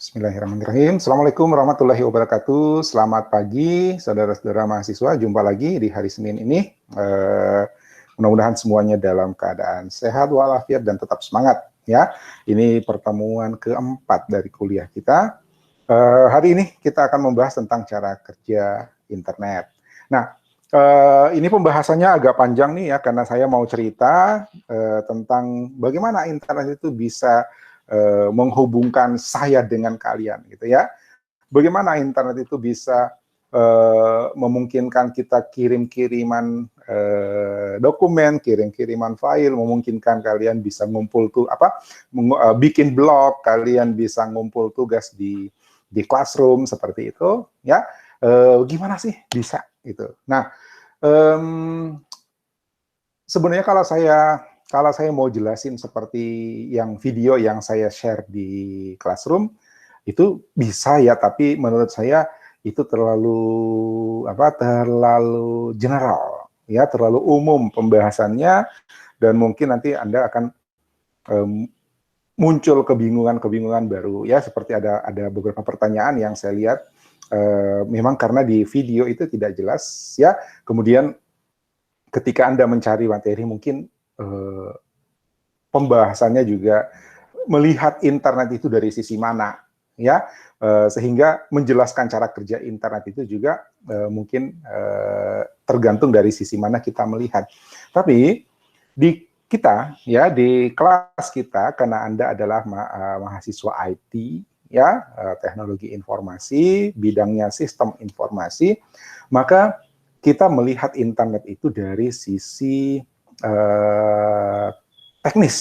Bismillahirrahmanirrahim. Assalamualaikum warahmatullahi wabarakatuh. Selamat pagi, saudara-saudara mahasiswa. Jumpa lagi di hari Senin ini. Mudah-mudahan semuanya dalam keadaan sehat walafiat dan tetap semangat. Ya, ini pertemuan keempat dari kuliah kita. Hari ini kita akan membahas tentang cara kerja internet. Nah, ini pembahasannya agak panjang nih ya, karena saya mau cerita tentang bagaimana internet itu bisa menghubungkan saya dengan kalian gitu ya. Bagaimana internet itu bisa memungkinkan kita kirim-kiriman dokumen, kirim-kiriman file, memungkinkan kalian bisa ngumpul tuh bikin blog, kalian bisa ngumpul tugas di classroom seperti itu ya. Gimana sih bisa gitu. Nah, sebenarnya kalau saya mau jelasin seperti yang video yang saya share di Classroom, itu bisa ya, tapi menurut saya itu terlalu general, ya, terlalu umum pembahasannya, dan mungkin nanti Anda akan muncul kebingungan-kebingungan baru, ya, seperti ada beberapa pertanyaan yang saya lihat memang karena di video itu tidak jelas, ya, kemudian ketika Anda mencari materi mungkin pembahasannya juga melihat internet itu dari sisi mana, ya, sehingga menjelaskan cara kerja internet itu juga mungkin tergantung dari sisi mana kita melihat. Tapi di kita, ya, di kelas kita, karena Anda adalah mahasiswa IT, ya, teknologi informasi, bidangnya sistem informasi, maka kita melihat internet itu dari sisi teknis,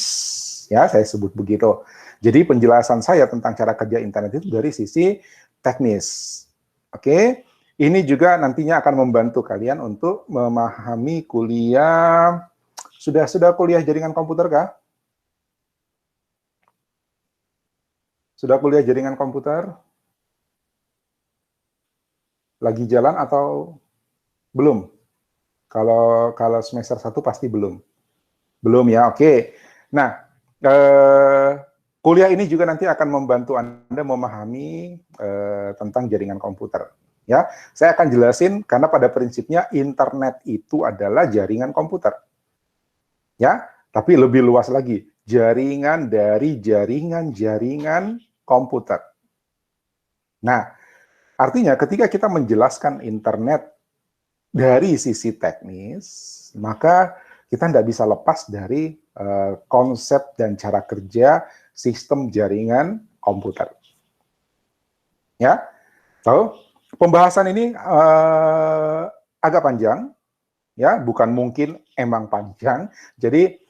ya, saya sebut begitu. Jadi penjelasan saya tentang cara kerja internet itu dari sisi teknis. Oke, ini juga nantinya akan membantu kalian untuk memahami kuliah. Sudah kuliah jaringan komputer kah? Sudah kuliah jaringan komputer? Lagi jalan atau belum? Kalau semester 1 pasti belum. Belum ya, oke. Nah, kuliah ini juga nanti akan membantu Anda memahami tentang jaringan komputer. Ya, saya akan jelasin karena pada prinsipnya internet itu adalah jaringan komputer. Ya, tapi lebih luas lagi, jaringan dari jaringan-jaringan komputer. Nah, artinya ketika kita menjelaskan internet dari sisi teknis, maka kita tidak bisa lepas dari konsep dan cara kerja sistem jaringan komputer. Ya, so pembahasan ini agak panjang, ya, bukan mungkin, emang panjang. Jadi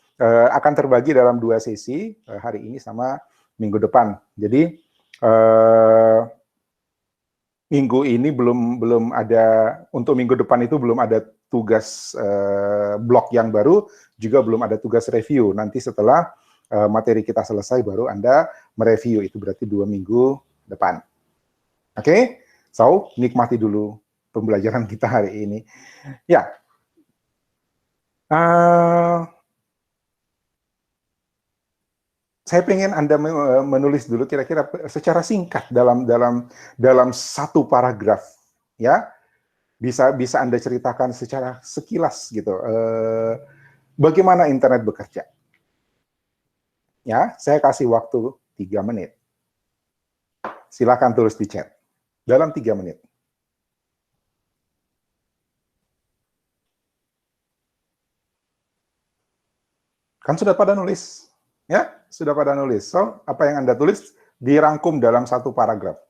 akan terbagi dalam 2 sesi, hari ini sama minggu depan. Jadi minggu ini belum ada, untuk minggu depan itu belum ada tugas blog yang baru, juga belum ada tugas review. Nanti setelah materi kita selesai baru Anda mereview, itu berarti 2 minggu depan. Oke, so nikmati dulu pembelajaran kita hari ini. Ya, saya pengen Anda menulis dulu kira-kira secara singkat dalam satu paragraf, ya. Bisa Anda ceritakan secara sekilas gitu, bagaimana internet bekerja. Ya, saya kasih waktu 3 menit. Silakan tulis di chat. Dalam 3 menit. Kan sudah pada nulis? Ya, sudah pada nulis. So, apa yang Anda tulis dirangkum dalam satu paragraf.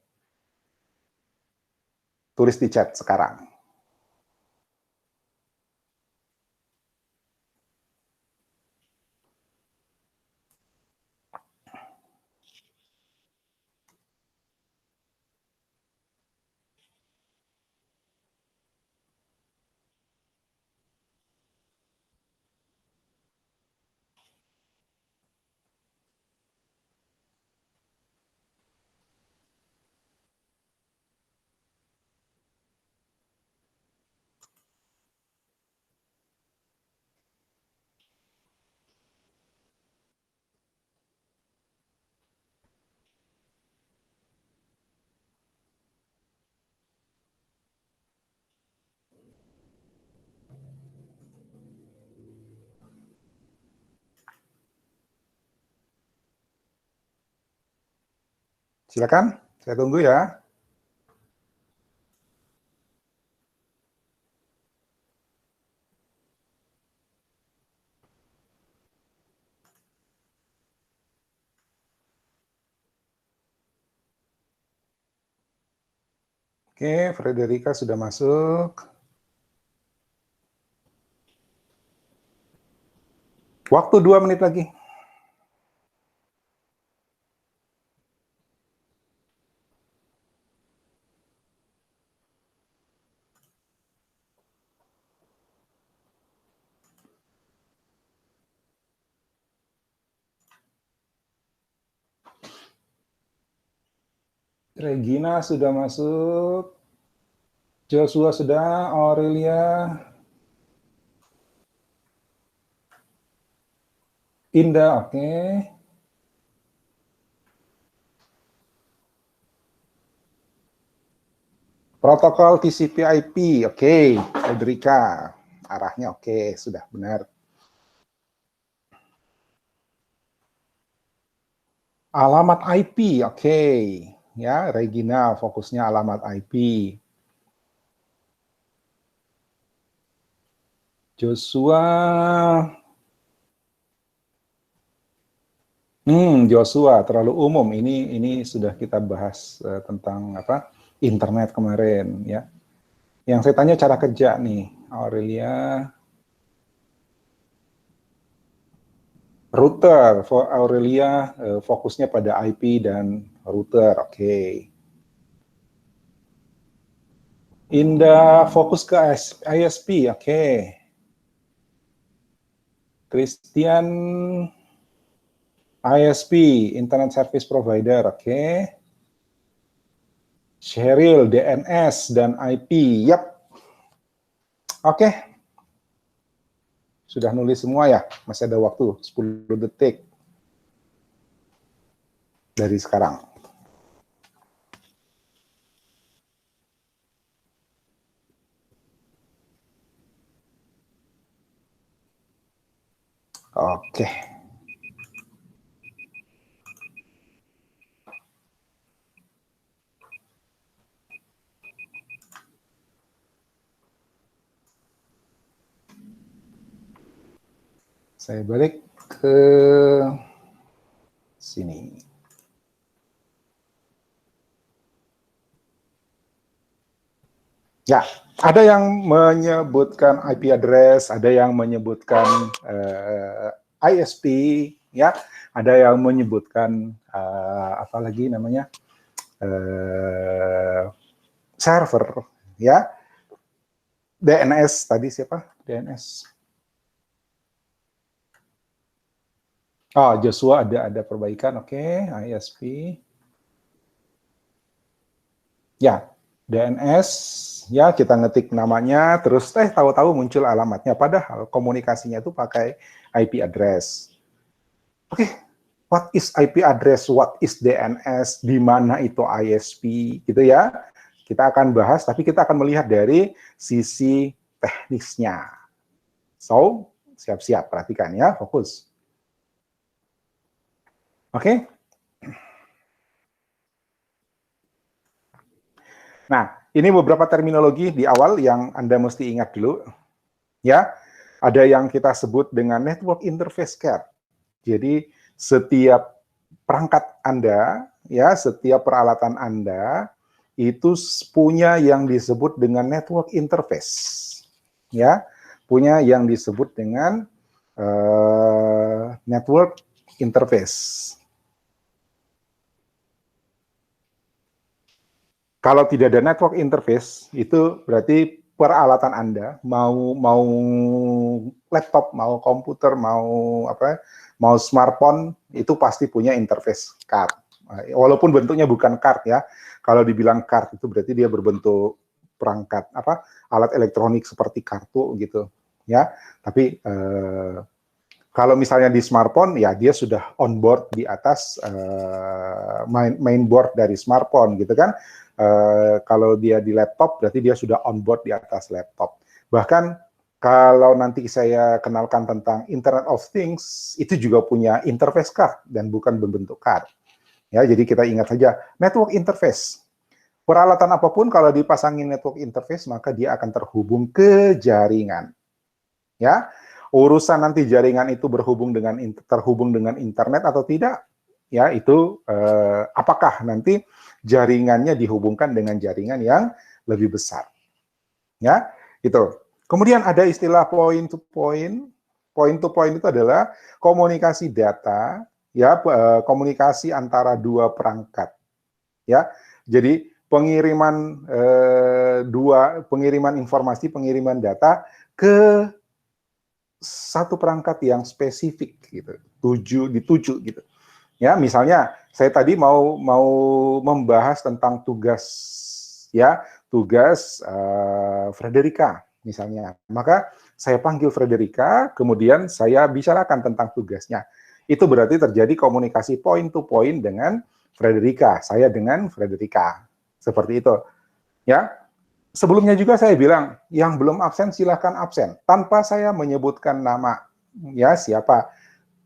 Tulis di chat sekarang. Silakan, saya tunggu ya. Oke, Frederica sudah masuk. Waktu 2 menit lagi. Regina sudah masuk. Joshua sudah, Aurelia. Indah, oke. Protokol TCP/IP, oke. Frederica, arahnya oke, sudah benar. Alamat IP, oke. Ya, Regina fokusnya alamat IP. Joshua, Joshua terlalu umum. Ini sudah kita bahas tentang apa internet kemarin, ya. Yang saya tanya cara kerja nih, Aurelia. Router, Aurelia fokusnya pada IP dan router, oke. Indah fokus ke ISP, oke. Christian ISP, Internet Service Provider, oke. Cheryl DNS dan IP, yap. Oke. Sudah nulis semua ya? Masih ada waktu 10 detik dari sekarang. Oke. Saya balik ke sini. Ya, ada yang menyebutkan IP address, ada yang menyebutkan ISP, ya, ada yang menyebutkan apa lagi namanya server, ya, DNS tadi siapa? DNS. Oh, Joshua ada perbaikan, oke, ISP. Ya, DNS, ya kita ngetik namanya, terus tahu-tahu muncul alamatnya, padahal komunikasinya itu pakai IP address. Oke, what is IP address, what is DNS, di mana itu ISP, gitu ya. Kita akan bahas, tapi kita akan melihat dari sisi teknisnya. So, siap-siap, perhatikan ya, fokus. Oke. Nah, ini beberapa terminologi di awal yang Anda mesti ingat dulu. Ya, ada yang kita sebut dengan network interface card. Jadi, setiap perangkat Anda, ya, setiap peralatan Anda, itu punya yang disebut dengan network interface. Ya, punya yang disebut dengan network interface. Kalau tidak ada network interface, itu berarti peralatan Anda, mau laptop, mau komputer, mau smartphone, itu pasti punya interface card. Walaupun bentuknya bukan card ya. Kalau dibilang card itu berarti dia berbentuk perangkat alat elektronik seperti kartu gitu ya. Tapi kalau misalnya di smartphone, ya dia sudah on board di atas mainboard dari smartphone gitu kan. Kalau dia di laptop, berarti dia sudah on board di atas laptop. Bahkan kalau nanti saya kenalkan tentang Internet of Things, itu juga punya interface card dan bukan berbentuk card. Ya, jadi kita ingat saja network interface. Peralatan apapun kalau dipasangin network interface maka dia akan terhubung ke jaringan. Ya, urusan nanti jaringan itu terhubung dengan internet atau tidak, ya itu apakah nanti jaringannya dihubungkan dengan jaringan yang lebih besar. Ya, itu. Kemudian ada istilah point to point. Point to point itu adalah komunikasi data, ya, komunikasi antara dua perangkat. Ya, jadi pengiriman informasi, pengiriman data ke satu perangkat yang spesifik gitu, dituju gitu. Ya, misalnya saya tadi mau membahas tentang tugas Frederica misalnya. Maka saya panggil Frederica, kemudian saya bicarakan tentang tugasnya. Itu berarti terjadi komunikasi point to point dengan Frederica, saya dengan Frederica. Seperti itu. Ya. Sebelumnya juga saya bilang, yang belum absen silahkan absen tanpa saya menyebutkan nama ya siapa.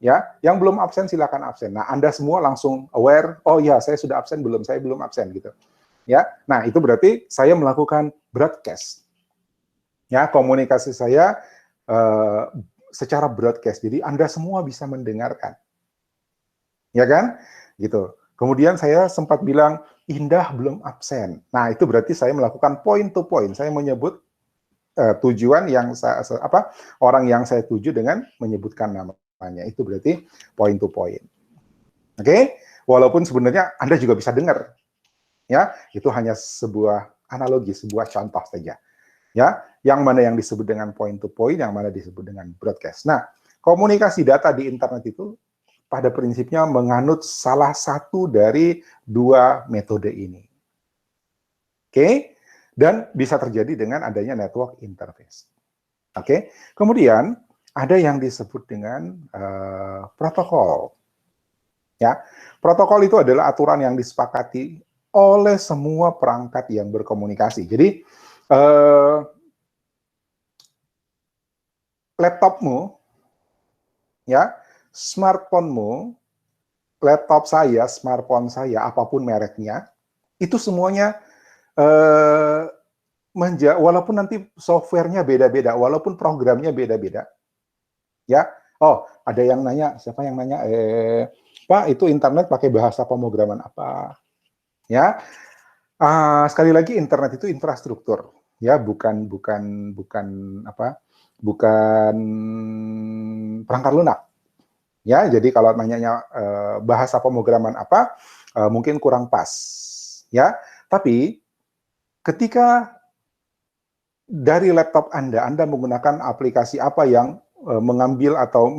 Ya, yang belum absen silakan absen. Nah, Anda semua langsung aware, oh ya, saya sudah absen belum, saya belum absen gitu. Ya. Nah, itu berarti saya melakukan broadcast. Ya, komunikasi saya secara broadcast. Jadi Anda semua bisa mendengarkan. Ya kan? Gitu. Kemudian saya sempat bilang Indah belum absen. Nah, itu berarti saya melakukan point to point. Saya menyebut tujuan yang orang yang saya tuju dengan menyebutkan namanya. Itu berarti point to point. Oke? Walaupun sebenarnya Anda juga bisa dengar. Ya, itu hanya sebuah analogi, sebuah contoh saja. Ya, yang mana yang disebut dengan point to point, yang mana disebut dengan broadcast. Nah, komunikasi data di internet itu pada prinsipnya menganut salah satu dari dua metode ini. Oke? Dan bisa terjadi dengan adanya network interface. Oke? Kemudian ada yang disebut dengan protokol. Ya, protokol itu adalah aturan yang disepakati oleh semua perangkat yang berkomunikasi. Jadi laptopmu, ya, smartphone-mu, laptop saya, smartphone saya, apapun mereknya, itu semuanya walaupun nanti softwarenya beda-beda, walaupun programnya beda-beda, ya. Oh, ada yang nanya, siapa yang nanya? Pak, itu internet pakai bahasa pemrograman apa? Ya, sekali lagi internet itu infrastruktur, ya, bukan perangkat lunak. Ya, jadi kalau nanyanya bahasa pemrograman apa, mungkin kurang pas, ya. Tapi ketika dari laptop Anda menggunakan aplikasi apa yang mengambil atau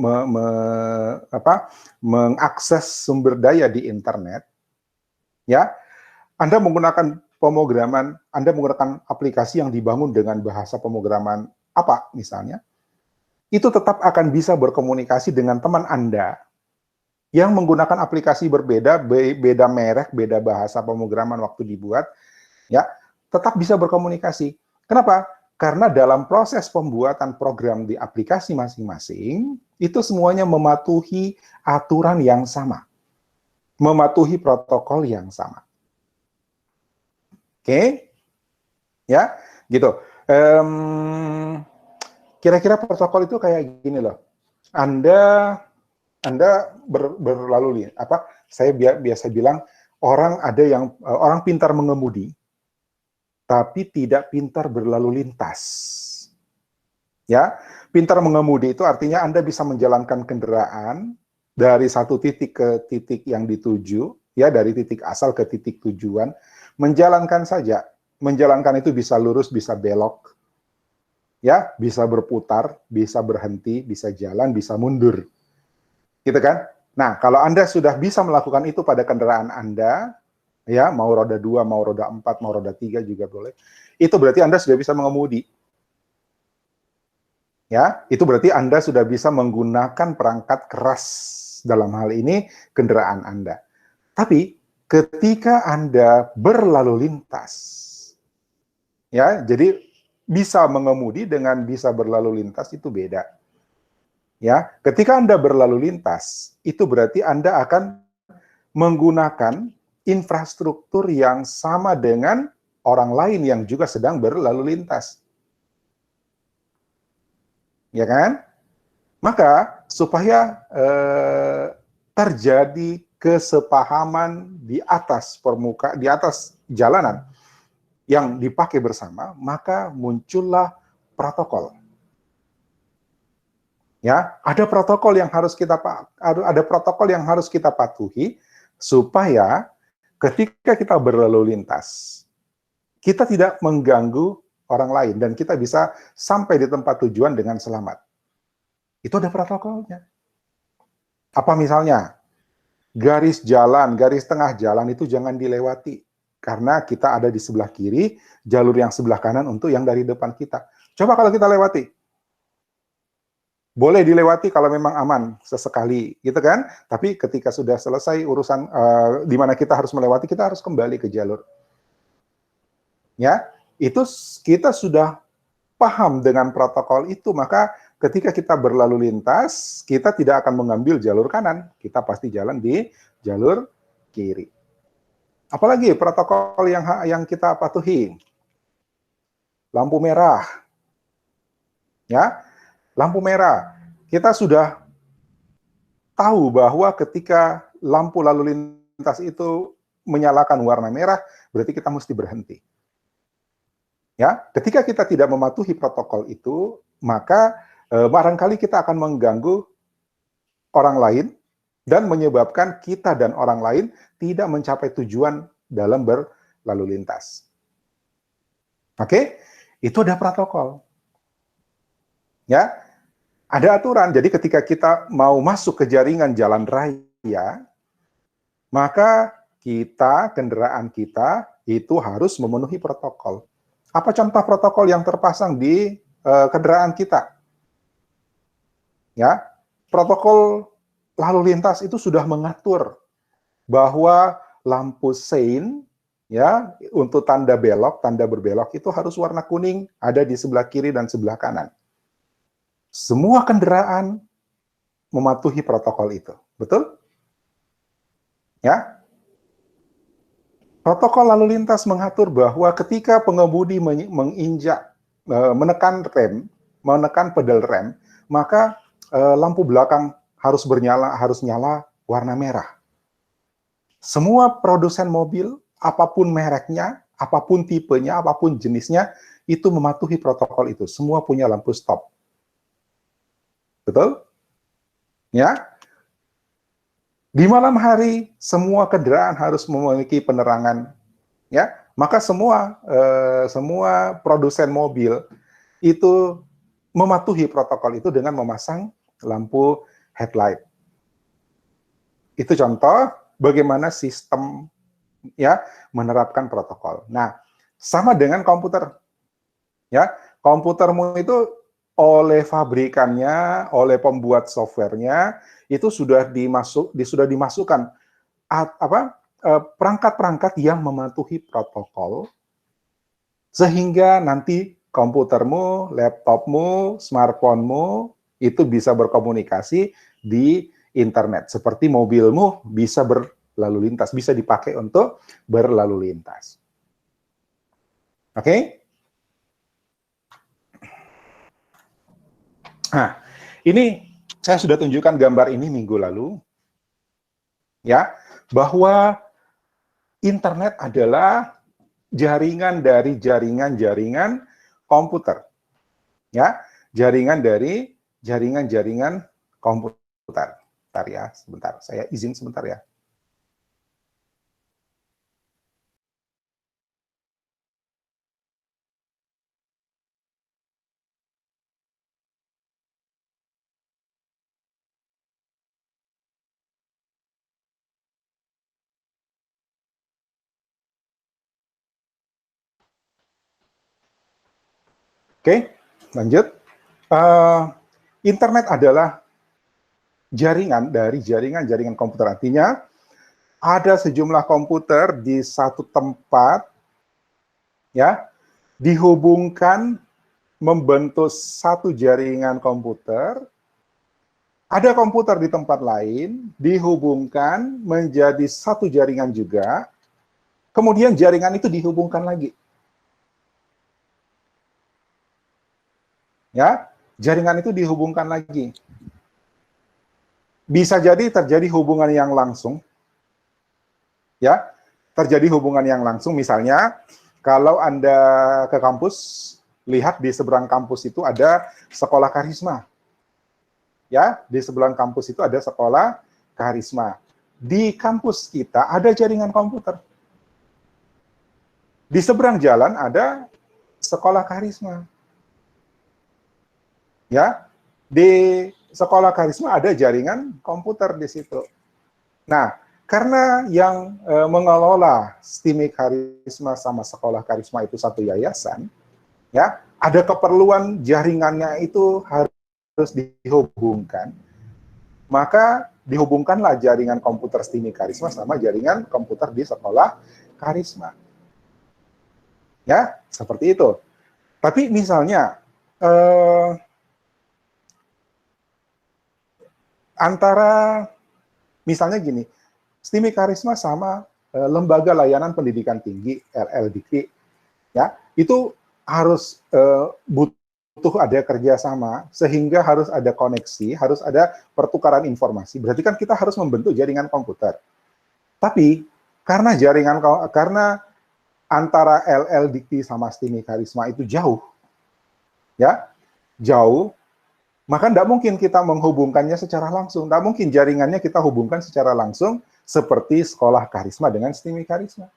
mengakses sumber daya di internet, ya, Anda menggunakan pemrograman, Anda menggunakan aplikasi yang dibangun dengan bahasa pemrograman apa misalnya, itu tetap akan bisa berkomunikasi dengan teman Anda yang menggunakan aplikasi berbeda, beda merek, beda bahasa pemrograman waktu dibuat, ya, tetap bisa berkomunikasi. Kenapa? Karena dalam proses pembuatan program di aplikasi masing-masing, itu semuanya mematuhi aturan yang sama, mematuhi protokol yang sama. Oke? Ya, gitu. Kira-kira protokol itu kayak gini loh. Anda berlalu saya biasa bilang orang pintar mengemudi tapi tidak pintar berlalu lintas. Ya, pintar mengemudi itu artinya Anda bisa menjalankan kendaraan dari satu titik ke titik yang dituju, ya, dari titik asal ke titik tujuan, menjalankan saja. Menjalankan itu bisa lurus, bisa belok, ya, bisa berputar, bisa berhenti, bisa jalan, bisa mundur. Gitu kan? Nah, kalau Anda sudah bisa melakukan itu pada kendaraan Anda, ya, mau roda 2, mau roda 4, mau roda 3 juga boleh. Itu berarti Anda sudah bisa mengemudi. Ya, itu berarti Anda sudah bisa menggunakan perangkat keras, dalam hal ini kendaraan Anda. Tapi ketika Anda berlalu lintas, ya, jadi bisa mengemudi dengan bisa berlalu lintas itu beda. Ya, ketika Anda berlalu lintas, itu berarti Anda akan menggunakan infrastruktur yang sama dengan orang lain yang juga sedang berlalu lintas. Ya kan? Maka supaya terjadi kesepahaman di atas di atas jalanan yang dipakai bersama, maka muncullah protokol. Ya, ada protokol yang harus kita patuhi supaya ketika kita berlalu lintas, kita tidak mengganggu orang lain dan kita bisa sampai di tempat tujuan dengan selamat. Itu ada protokolnya. Apa misalnya? Garis tengah jalan itu jangan dilewati. Karena kita ada di sebelah kiri, jalur yang sebelah kanan untuk yang dari depan kita. Coba kalau kita lewati. Boleh dilewati kalau memang aman sesekali, gitu kan? Tapi ketika sudah selesai urusan di mana kita harus melewati, kita harus kembali ke jalur. Ya, itu kita sudah paham dengan protokol itu, maka ketika kita berlalu lintas, kita tidak akan mengambil jalur kanan, kita pasti jalan di jalur kiri. Apalagi protokol yang kita patuhi? Lampu merah. Ya, lampu merah. Kita sudah tahu bahwa ketika lampu lalu lintas itu menyalakan warna merah, berarti kita mesti berhenti. Ya, ketika kita tidak mematuhi protokol itu, maka barangkali kita akan mengganggu orang lain dan menyebabkan kita dan orang lain tidak mencapai tujuan dalam berlalu lintas. Oke? Itu ada protokol. Ya, ada aturan. Jadi ketika kita mau masuk ke jaringan jalan raya, maka kendaraan kita itu harus memenuhi protokol. Apa contoh protokol yang terpasang di kendaraan kita? Ya, protokol lalu lintas itu sudah mengatur bahwa lampu sein, ya, untuk tanda berbelok itu harus warna kuning, ada di sebelah kiri dan sebelah kanan. Semua kendaraan mematuhi protokol itu, betul? Ya. Protokol lalu lintas mengatur bahwa ketika pengemudi menekan pedal rem, maka lampu belakang harus nyala warna merah. Semua produsen mobil, apapun mereknya, apapun tipenya, apapun jenisnya, itu mematuhi protokol itu. Semua punya lampu stop. Betul? Ya. Di malam hari, semua kendaraan harus memiliki penerangan. Ya. Maka semua produsen mobil itu mematuhi protokol itu dengan memasang lampu headlight. Itu contoh bagaimana sistem ya menerapkan protokol. Nah, sama dengan komputer. Ya, komputermu itu oleh pabrikannya, oleh pembuat softwarenya itu sudah dimasukkan perangkat-perangkat yang mematuhi protokol sehingga nanti komputermu, laptopmu, smartphone-mu itu bisa berkomunikasi di internet. Seperti mobilmu bisa berlalu lintas, bisa dipakai untuk berlalu lintas. Oke? Nah, ini saya sudah tunjukkan gambar ini minggu lalu, ya, bahwa internet adalah jaringan dari jaringan-jaringan komputer, ya, jaringan dari jaringan-jaringan komputer. Bentar ya, sebentar, saya izin sebentar ya. Oke, lanjut. Internet adalah jaringan dari jaringan-jaringan komputer. Artinya, ada sejumlah komputer di satu tempat, ya, dihubungkan membentuk satu jaringan komputer, Ada komputer di tempat lain, dihubungkan menjadi satu jaringan juga, kemudian jaringan itu dihubungkan lagi. Ya, jaringan itu dihubungkan lagi. Bisa jadi terjadi hubungan yang langsung, ya, terjadi hubungan yang langsung. Misalnya, kalau Anda ke kampus, lihat di seberang kampus itu ada sekolah karisma. Ya, di sebelah kampus itu ada sekolah karisma. Di kampus kita ada jaringan komputer. Di seberang jalan ada sekolah karisma. Ya, di sekolah karisma ada jaringan komputer di situ. Nah, karena yang mengelola STIMI Karisma sama sekolah karisma itu satu yayasan, ya, ada keperluan jaringannya itu harus dihubungkan, maka dihubungkanlah jaringan komputer STIMI Karisma sama jaringan komputer di sekolah karisma. Ya, seperti itu. Tapi misalnya antara misalnya gini, STIMI Karisma sama Lembaga Layanan Pendidikan Tinggi LLDikti, ya, itu harus butuh ada kerjasama, sehingga harus ada koneksi, harus ada pertukaran informasi. Berarti kan kita harus membentuk jaringan komputer. Tapi karena karena antara LLDikti sama STIMI Karisma itu jauh, ya, jauh, maka tidak mungkin kita menghubungkannya secara langsung. Tidak mungkin jaringannya kita hubungkan secara langsung seperti sekolah karisma dengan STIMI Karisma.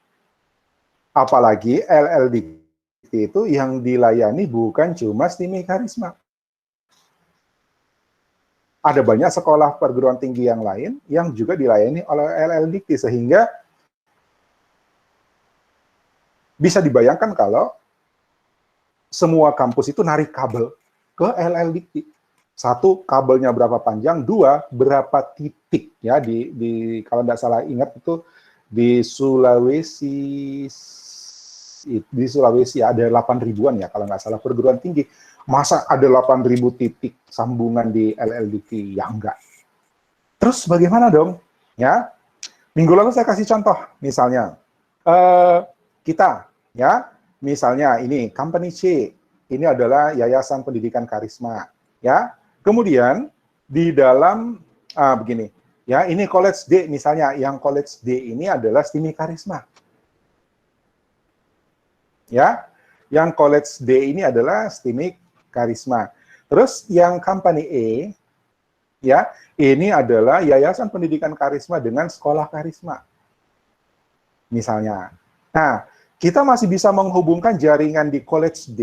Apalagi LLDikti itu yang dilayani bukan cuma STIMI Karisma. Ada banyak sekolah perguruan tinggi yang lain yang juga dilayani oleh LLDikti, sehingga bisa dibayangkan kalau semua kampus itu narik kabel ke LLDikti. Satu, kabelnya berapa panjang, dua, berapa titik, ya, kalau tidak salah ingat itu di Sulawesi ada 8 ribuan ya kalau nggak salah perguruan tinggi. Masa ada 8 ribu titik sambungan di LLDikti? Ya enggak. Terus bagaimana dong? Ya, minggu lalu saya kasih contoh, misalnya kita, ya, misalnya ini company C, ini adalah Yayasan Pendidikan Karisma, ya. Kemudian di dalam begini, ya, ini college D misalnya, yang college D ini adalah STIMI Karisma, ya, yang college D ini adalah STIMI Karisma. Terus yang company E, ya, ini adalah Yayasan Pendidikan Karisma dengan sekolah karisma, misalnya. Nah, kita masih bisa menghubungkan jaringan di college D,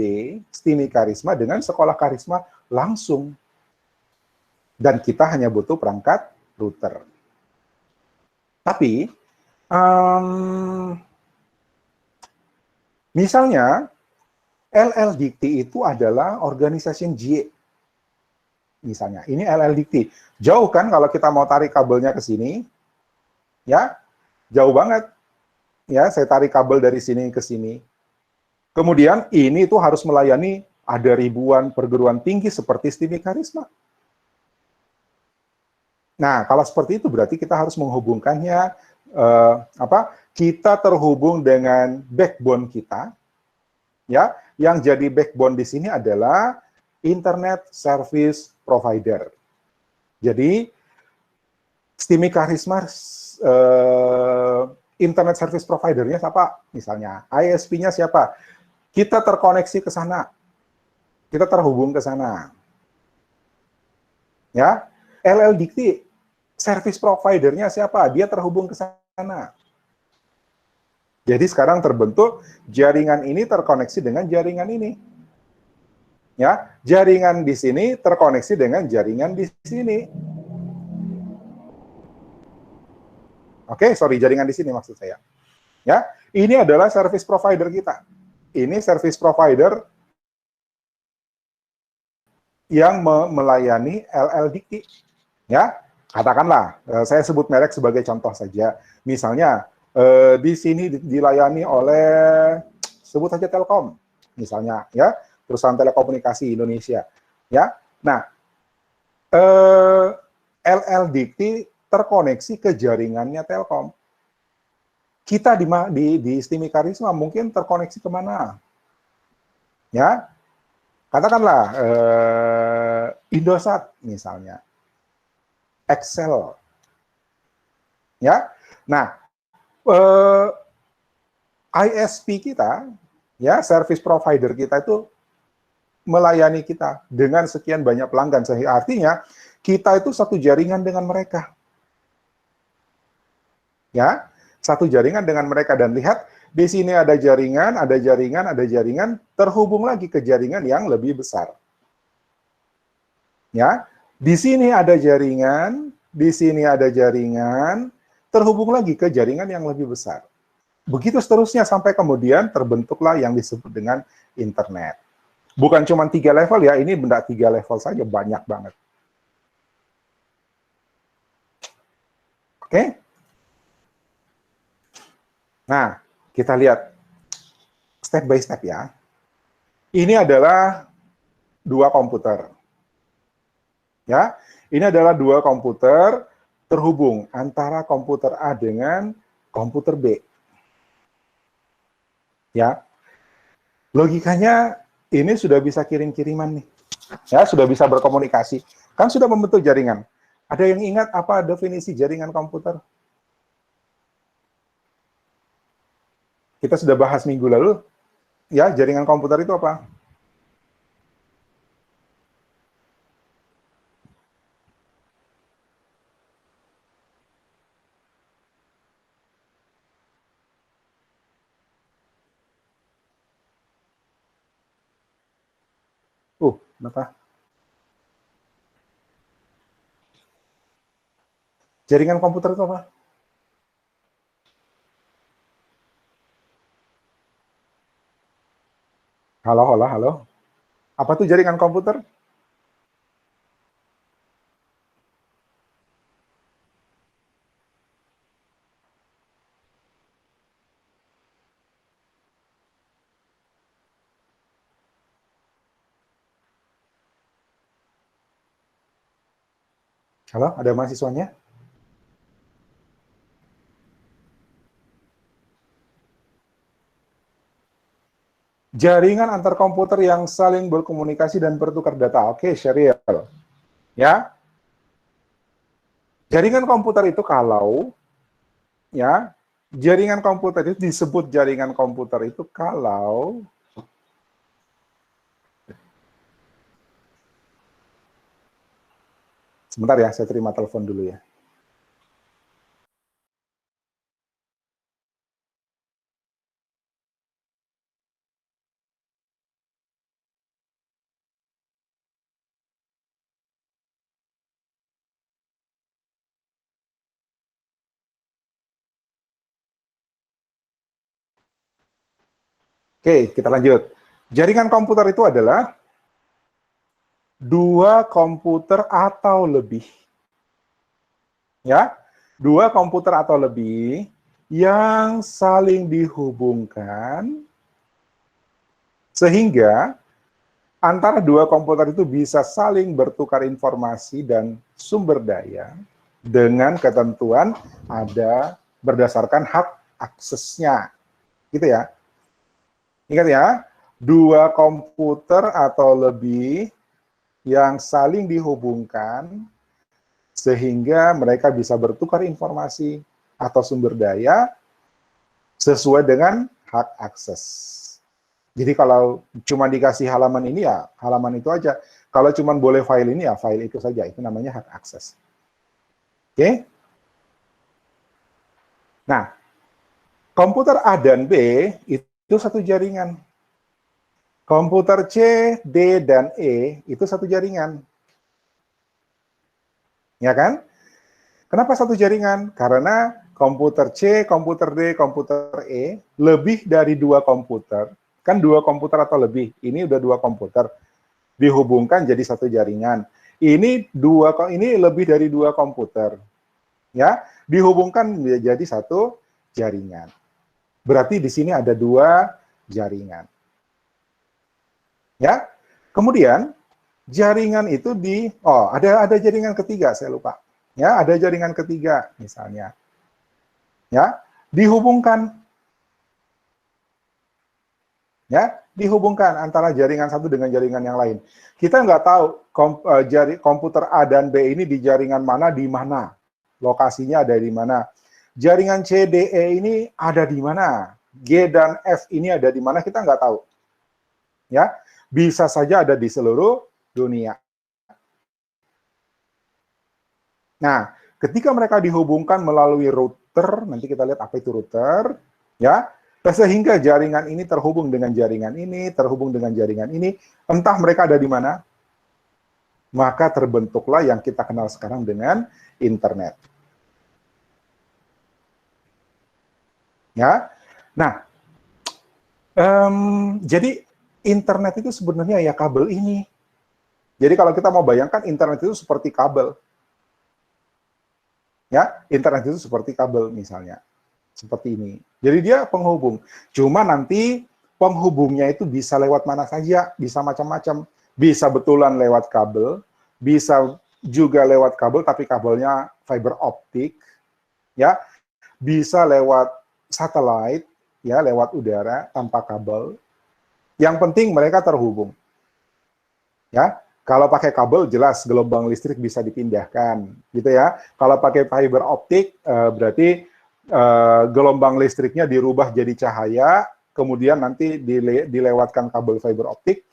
STIMI Karisma dengan sekolah karisma langsung. Dan kita hanya butuh perangkat router. Tapi, misalnya, LLDikti itu adalah organisasi J. Misalnya, ini LLDikti. Jauh kan kalau kita mau tarik kabelnya ke sini? Ya, jauh banget. Ya, saya tarik kabel dari sini ke sini. Kemudian, ini tuh harus melayani ada ribuan perguruan tinggi seperti STIMI Karisma. Nah, kalau seperti itu berarti kita harus menghubungkannya, kita terhubung dengan backbone kita, ya, yang jadi backbone di sini adalah Internet Service Provider. Jadi, STIMI Karisma, Internet Service Provider-nya siapa? Misalnya, ISP-nya siapa? Kita terkoneksi ke sana, kita terhubung ke sana. Ya, LLDikti, service provider-nya siapa? Dia terhubung ke sana. Jadi sekarang terbentuk jaringan ini terkoneksi dengan jaringan ini. Ya, jaringan di sini terkoneksi dengan jaringan di sini. Oke, sorry, jaringan di sini maksud saya. Ya, ini adalah service provider kita. Ini service provider yang melayani LLDikti. Ya, katakanlah, saya sebut merek sebagai contoh saja. Misalnya, di sini dilayani oleh, sebut saja Telkom, misalnya, ya, perusahaan telekomunikasi Indonesia. Ya, nah, LLDT terkoneksi ke jaringannya Telkom. Kita di Istimi Karisma mungkin terkoneksi kemana? Ya, katakanlah Indosat misalnya, Excel, ya. Nah, ISP kita, ya, service provider kita itu melayani kita dengan sekian banyak pelanggan, sehingga artinya kita itu satu jaringan dengan mereka, ya, satu jaringan dengan mereka. Dan lihat di sini ada jaringan, ada jaringan, ada jaringan, terhubung lagi ke jaringan yang lebih besar, ya. Di sini ada jaringan, di sini ada jaringan, terhubung lagi ke jaringan yang lebih besar. Begitu seterusnya sampai kemudian terbentuklah yang disebut dengan internet. Bukan cuma 3 level ya, ini benda 3 level saja, banyak banget. Oke? Nah, kita lihat step by step ya. Ini adalah 2 komputer. Ya, ini adalah 2 komputer terhubung antara komputer A dengan komputer B. Ya, logikanya ini sudah bisa kirim-kiriman nih. Ya, sudah bisa berkomunikasi. Kan sudah membentuk jaringan. Ada yang ingat apa definisi jaringan komputer? Kita sudah bahas minggu lalu. Ya, jaringan komputer itu apa? Kenapa? Jaringan komputer itu apa? Halo, halo, halo. Apa tuh jaringan komputer? Halo, ada mahasiswanya? Jaringan antar komputer yang saling berkomunikasi dan bertukar data. Oke, Sheryl. Ya. Jaringan komputer itu kalau ya, jaringan komputer itu disebut jaringan komputer itu kalau sebentar ya, saya terima telepon dulu ya. Oke, kita lanjut. Jaringan komputer itu adalah 2 komputer atau lebih. Ya, 2 komputer atau lebih yang saling dihubungkan sehingga antara 2 komputer itu bisa saling bertukar informasi dan sumber daya dengan ketentuan ada berdasarkan hak aksesnya. Gitu ya. Ingat ya, 2 komputer atau lebih yang saling dihubungkan sehingga mereka bisa bertukar informasi atau sumber daya sesuai dengan hak akses. Jadi kalau cuma dikasih halaman ini ya halaman itu aja. Kalau cuma boleh file ini ya file itu saja. Itu namanya hak akses. Oke? Nah, komputer A dan B itu satu jaringan. Komputer C, D, dan E itu satu jaringan. Ya kan? Kenapa satu jaringan? Karena komputer C, komputer D, komputer E lebih dari 2 komputer. Kan 2 komputer atau lebih. Ini udah 2 komputer. Dihubungkan jadi satu jaringan. Ini lebih dari 2 komputer. Ya, dihubungkan menjadi satu jaringan. Berarti di sini ada 2 jaringan. Ya. Kemudian jaringan itu ada jaringan ketiga, saya lupa. Ya, ada jaringan ketiga misalnya. Ya, dihubungkan, ya, dihubungkan antara jaringan satu dengan jaringan yang lain. Kita nggak tahu komputer A dan B ini di jaringan mana, di mana, lokasinya ada di mana. Jaringan C, D, E ini ada di mana, G dan F ini ada di mana, kita nggak tahu. Ya, bisa saja ada di seluruh dunia. Nah, ketika mereka dihubungkan melalui router, nanti kita lihat apa itu router, ya, sehingga jaringan ini terhubung dengan jaringan ini, terhubung dengan jaringan ini, entah mereka ada di mana, maka terbentuklah yang kita kenal sekarang dengan internet. Ya, nah, jadi internet itu sebenarnya ya kabel ini. Jadi kalau kita mau bayangkan internet itu seperti kabel. Ya, internet itu seperti kabel misalnya. Seperti ini. Jadi dia penghubung. Cuma nanti penghubungnya itu bisa lewat mana saja, bisa macam-macam. Bisa betulan lewat kabel, bisa juga lewat kabel tapi kabelnya fiber optik, ya. Bisa lewat satelit, ya, lewat udara tanpa kabel. Yang penting mereka terhubung. Ya, kalau pakai kabel jelas gelombang listrik bisa dipindahkan, gitu ya. Kalau pakai fiber optik berarti gelombang listriknya dirubah jadi cahaya, kemudian nanti dilewatkan kabel fiber optik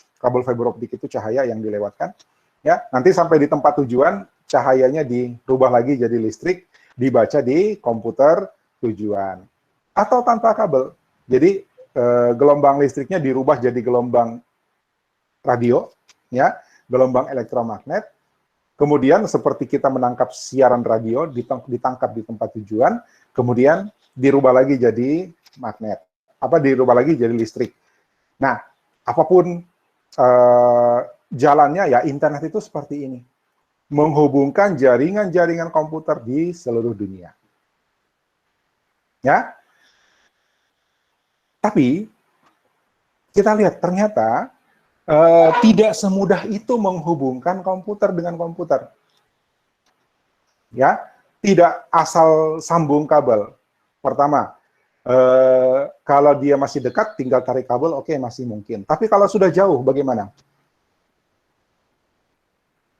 itu cahaya yang dilewatkan, ya. Nanti sampai di tempat tujuan cahayanya dirubah lagi jadi listrik, dibaca di komputer tujuan. Atau tanpa kabel, jadi gelombang listriknya dirubah jadi gelombang radio, ya, gelombang elektromagnet. Kemudian seperti kita menangkap siaran radio, ditangkap di tempat tujuan, kemudian dirubah lagi jadi magnet, dirubah lagi jadi listrik. Nah, apapun jalannya, ya internet itu seperti ini, menghubungkan jaringan-jaringan komputer di seluruh dunia. Ya, tapi kita lihat ternyata tidak semudah itu menghubungkan komputer dengan komputer. Ya, tidak asal sambung kabel. Pertama, kalau dia masih dekat, tinggal tarik kabel, oke, masih mungkin. Tapi kalau sudah jauh, bagaimana?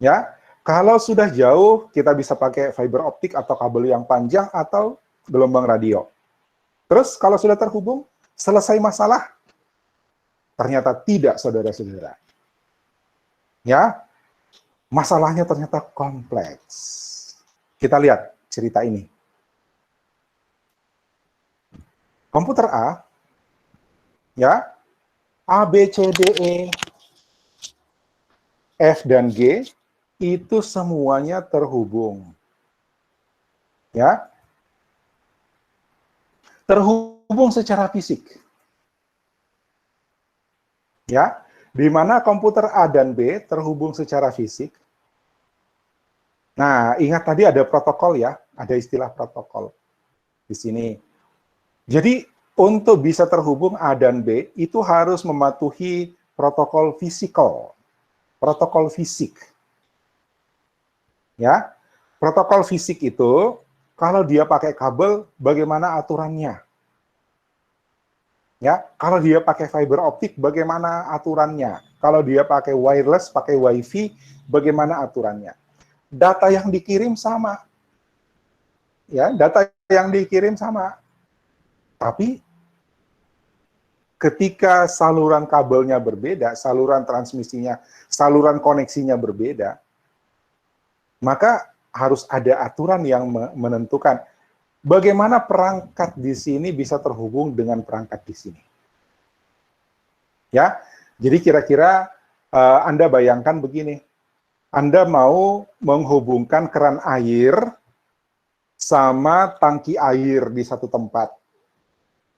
Ya, kalau sudah jauh, kita bisa pakai fiber optik atau kabel yang panjang atau gelombang radio. Terus kalau sudah terhubung, selesai masalah? Ternyata tidak, saudara-saudara. Ya, masalahnya ternyata kompleks. Kita lihat cerita ini. Komputer A, ya, A, B, C, D, E, F, dan G, itu semuanya terhubung. Ya, terhubung secara fisik. Ya, di mana komputer A dan B terhubung secara fisik. Nah, ingat tadi ada protokol ya, ada istilah protokol di sini. Jadi, untuk bisa terhubung A dan B, itu harus mematuhi protokol fisikal, protokol fisik. Ya, protokol fisik itu, kalau dia pakai kabel, bagaimana aturannya? Ya, kalau dia pakai fiber optik, bagaimana aturannya? Kalau dia pakai wireless, pakai wifi, bagaimana aturannya? Data yang dikirim sama, ya, data yang dikirim sama. Tapi ketika saluran kabelnya berbeda, saluran transmisinya, saluran koneksinya berbeda, maka harus ada aturan yang menentukan bagaimana perangkat di sini bisa terhubung dengan perangkat di sini. Ya, jadi kira-kira Anda bayangkan begini, Anda mau menghubungkan keran air sama tangki air di satu tempat,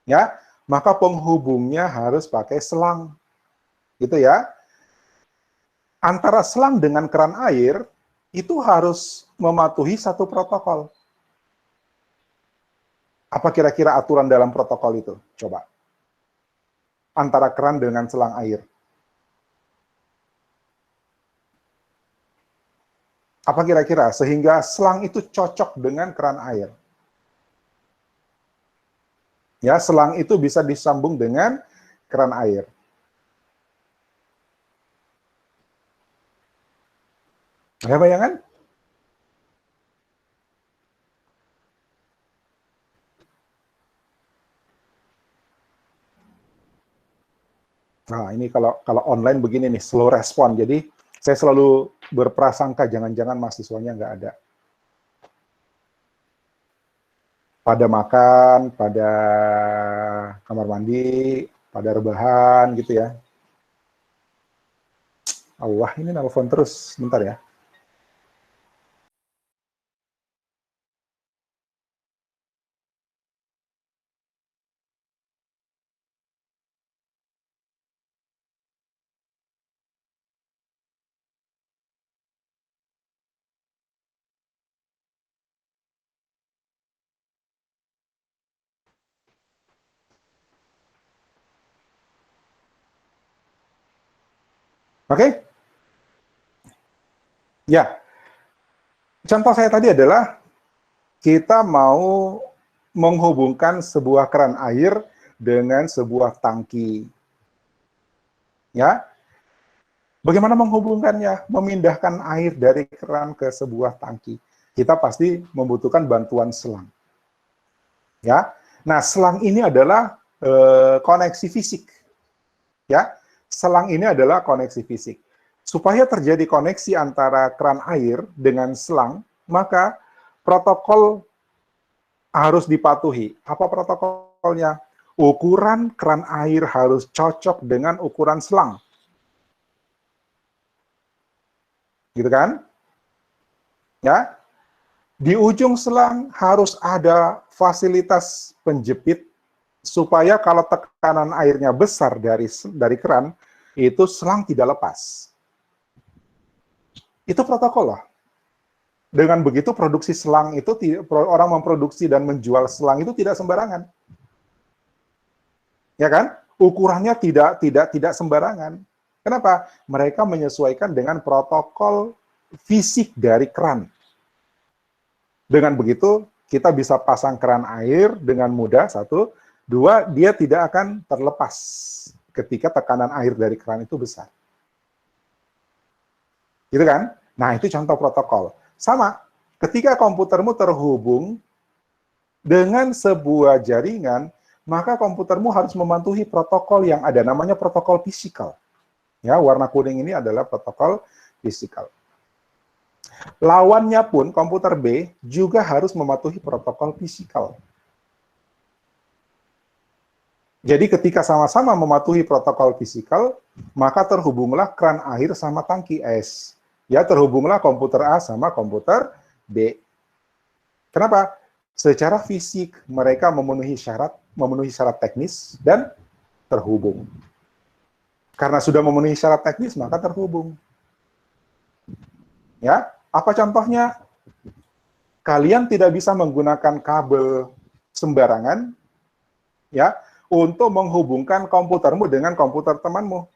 ya, maka penghubungnya harus pakai selang, gitu ya. Antara selang dengan keran air itu harus mematuhi satu protokol. Apa kira-kira aturan dalam protokol itu? Coba. Antara keran dengan selang air. Apa kira-kira sehingga selang itu cocok dengan keran air? Ya, selang itu bisa disambung dengan keran air. Ada bayangan? Nah, ini kalau online begini nih, slow respon. Jadi, saya selalu berprasangka jangan-jangan mahasiswanya nggak ada. Pada makan, pada kamar mandi, pada rebahan gitu ya. Allah, ini nelfon terus. Bentar ya. Oke? Ya, contoh saya tadi adalah kita mau menghubungkan sebuah keran air dengan sebuah tangki. Ya, bagaimana menghubungkannya? Memindahkan air dari keran ke sebuah tangki. Kita pasti membutuhkan bantuan selang. Ya, nah selang ini adalah koneksi fisik. Ya, selang ini adalah koneksi fisik. Supaya terjadi koneksi antara keran air dengan selang, maka protokol harus dipatuhi. Apa protokolnya? Ukuran keran air harus cocok dengan ukuran selang. Gitu kan? Ya, di ujung selang harus ada fasilitas penjepit supaya kalau tekanan airnya besar dari keran, itu selang tidak lepas. Itu protokol loh. Dengan begitu produksi selang itu, orang memproduksi dan menjual selang itu tidak sembarangan. Ya kan? Ukurannya tidak sembarangan. Kenapa? Mereka menyesuaikan dengan protokol fisik dari keran. Dengan begitu, kita bisa pasang keran air dengan mudah, satu. Dua, dia tidak akan terlepas ketika tekanan air dari keran itu besar. Gitu kan? Nah, itu contoh protokol. Sama, ketika komputermu terhubung dengan sebuah jaringan, maka komputermu harus mematuhi protokol yang ada, namanya protokol fisikal. Ya, warna kuning ini adalah protokol fisikal. Lawannya pun, komputer B, juga harus mematuhi protokol fisikal. Jadi ketika sama-sama mematuhi protokol fisikal, maka terhubunglah keran air sama tangki es. Ya, terhubunglah komputer A sama komputer B. Kenapa? Secara fisik mereka memenuhi syarat teknis dan terhubung. Karena sudah memenuhi syarat teknis, maka terhubung. Ya, apa contohnya? Kalian tidak bisa menggunakan kabel sembarangan, ya, untuk menghubungkan komputermu dengan komputer temanmu.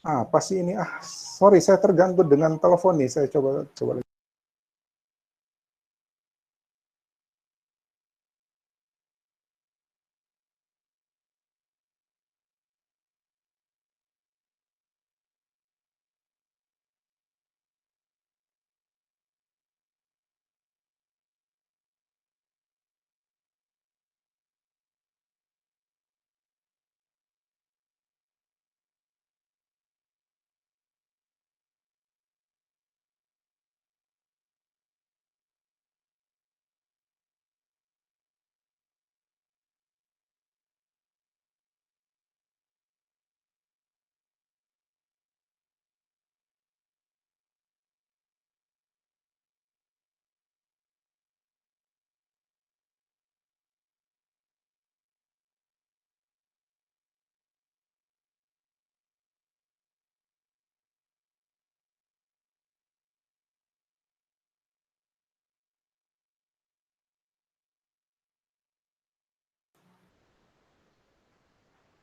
Apa sih ini? Sorry, saya terganggu dengan telepon nih. Saya coba lagi.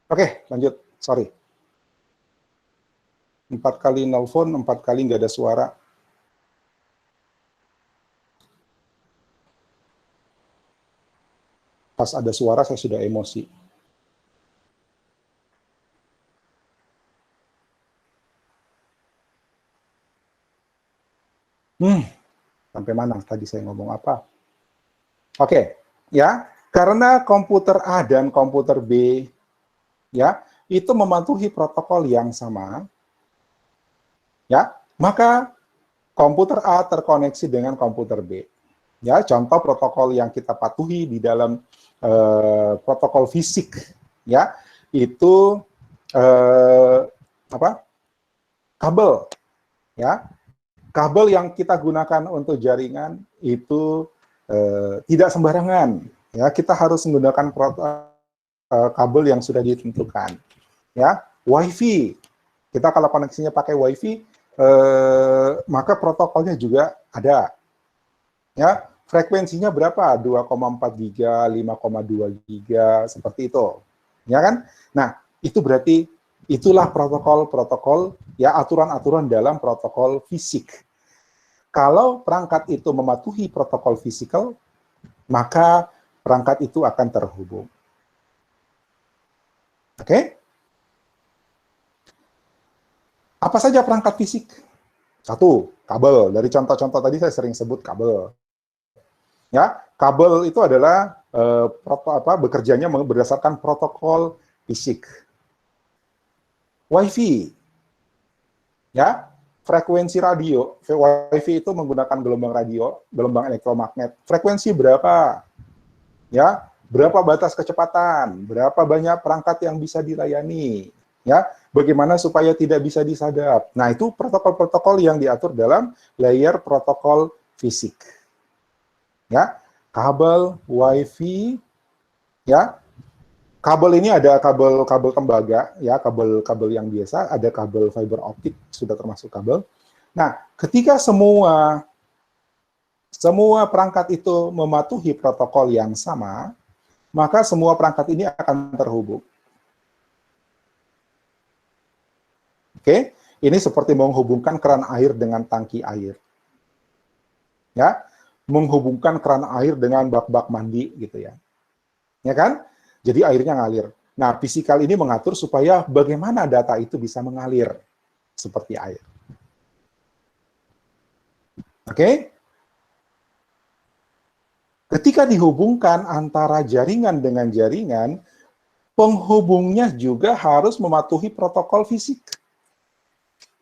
Oke, lanjut. Sorry. 4 kali nelpon, 4 kali nggak ada suara. Pas ada suara, saya sudah emosi. Sampai mana tadi saya ngomong apa? Oke, ya, karena komputer A dan komputer B, ya, itu mematuhi protokol yang sama, ya, maka komputer A terkoneksi dengan komputer B. Ya, contoh protokol yang kita patuhi di dalam protokol fisik, ya, itu apa? Kabel, ya. Kabel yang kita gunakan untuk jaringan itu tidak sembarangan, ya. Kita harus menggunakan kabel yang sudah ditentukan, ya. WiFi, kita kalau koneksinya pakai WiFi, maka protokolnya juga ada, ya. Frekuensinya berapa? 2,4 giga, 5,2 giga, seperti itu, ya kan? Nah, itu berarti itulah protokol-protokol, ya, aturan-aturan dalam protokol fisik. Kalau perangkat itu mematuhi protokol fisikal, maka perangkat itu akan terhubung. Oke? Apa saja perangkat fisik? Satu, kabel. Dari contoh-contoh tadi saya sering sebut kabel. Ya, kabel itu adalah bekerjanya berdasarkan protokol fisik. WiFi, ya, frekuensi radio. WiFi itu menggunakan gelombang radio, gelombang elektromagnet. Frekuensi berapa? Ya, berapa batas kecepatan? Berapa banyak perangkat yang bisa dilayani? Ya, bagaimana supaya tidak bisa disadap? Nah, itu protokol-protokol yang diatur dalam layer protokol fisik. Ya, kabel, WiFi, ya. Kabel ini ada kabel tembaga, ya, kabel yang biasa, ada kabel fiber optik, sudah termasuk kabel. Nah, ketika semua perangkat itu mematuhi protokol yang sama, maka semua perangkat ini akan terhubung. Oke, ini seperti menghubungkan keran air dengan tangki air. Ya, menghubungkan keran air dengan bak-bak mandi gitu ya. Ya kan? Jadi airnya ngalir. Nah, fisikal ini mengatur supaya bagaimana data itu bisa mengalir seperti air. Oke? Ketika dihubungkan antara jaringan dengan jaringan, penghubungnya juga harus mematuhi protokol fisik.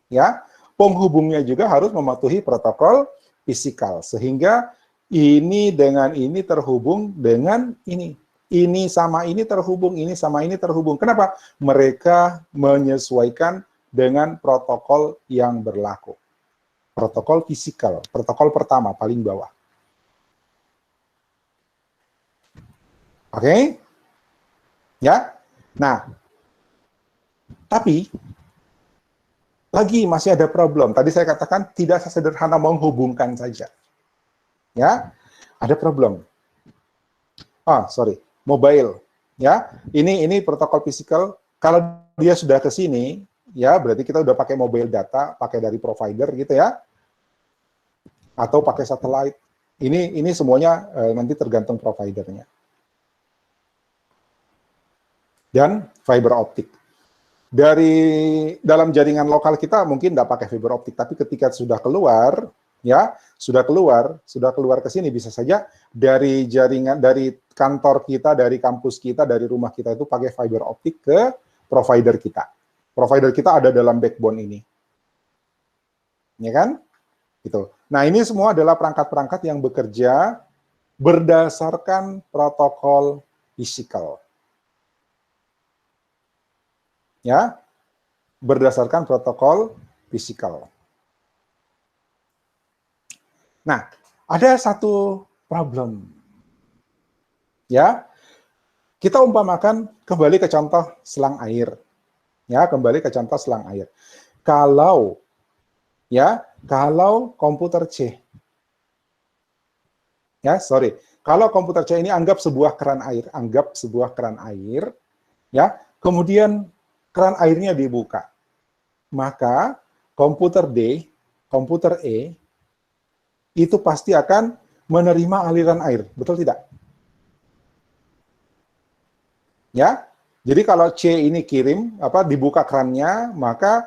Ya, penghubungnya juga harus mematuhi protokol fisikal sehingga ini dengan ini terhubung dengan ini. Ini sama ini terhubung, ini sama ini terhubung. Kenapa? Mereka menyesuaikan dengan protokol yang berlaku. Protokol fisikal, protokol pertama, paling bawah. Oke? Ya? Nah, tapi lagi masih ada problem. Tadi saya katakan tidak sesederhana menghubungkan saja. Ya, ada problem. Mobile. Ya, ini protokol fisikal. Kalau dia sudah ke sini, ya berarti kita udah pakai mobile data, pakai dari provider gitu ya, atau pakai satelit. Ini semuanya nanti tergantung providernya. Dan fiber optik. Dari dalam jaringan lokal kita mungkin tidak pakai fiber optik, tapi ketika sudah keluar, ya sudah keluar ke sini, bisa saja dari jaringan, dari kantor kita, dari kampus kita, dari rumah kita itu pakai fiber optik ke provider kita. Provider kita ada dalam backbone ini, ya kan? Gitu. Nah, ini semua adalah perangkat-perangkat yang bekerja berdasarkan protokol fisikal. Ya, berdasarkan protokol fisikal. Nah, ada satu problem. Ya, kita umpamakan kembali ke contoh selang air. Ya, kembali ke contoh selang air. Kalau komputer C, kalau komputer C ini anggap sebuah keran air, ya, kemudian keran airnya dibuka. maka komputer D, komputer E, itu pasti akan menerima aliran air. Betul tidak? Ya, jadi kalau C ini kirim, dibuka kerannya, maka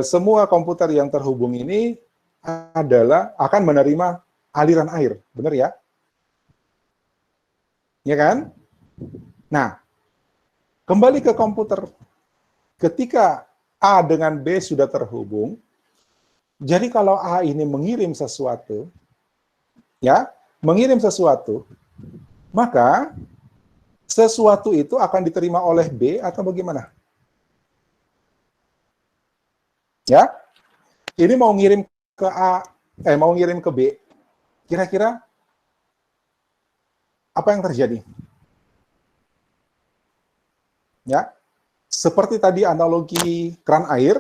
semua komputer yang terhubung ini akan menerima aliran air. Benar ya? Ya kan? Nah, kembali ke komputer. Ketika A dengan B sudah terhubung, jadi kalau A ini mengirim sesuatu, maka sesuatu itu akan diterima oleh B atau bagaimana? Ya, ini mau ngirim ke A, mau ngirim ke B, kira-kira apa yang terjadi? Ya, seperti tadi analogi keran air,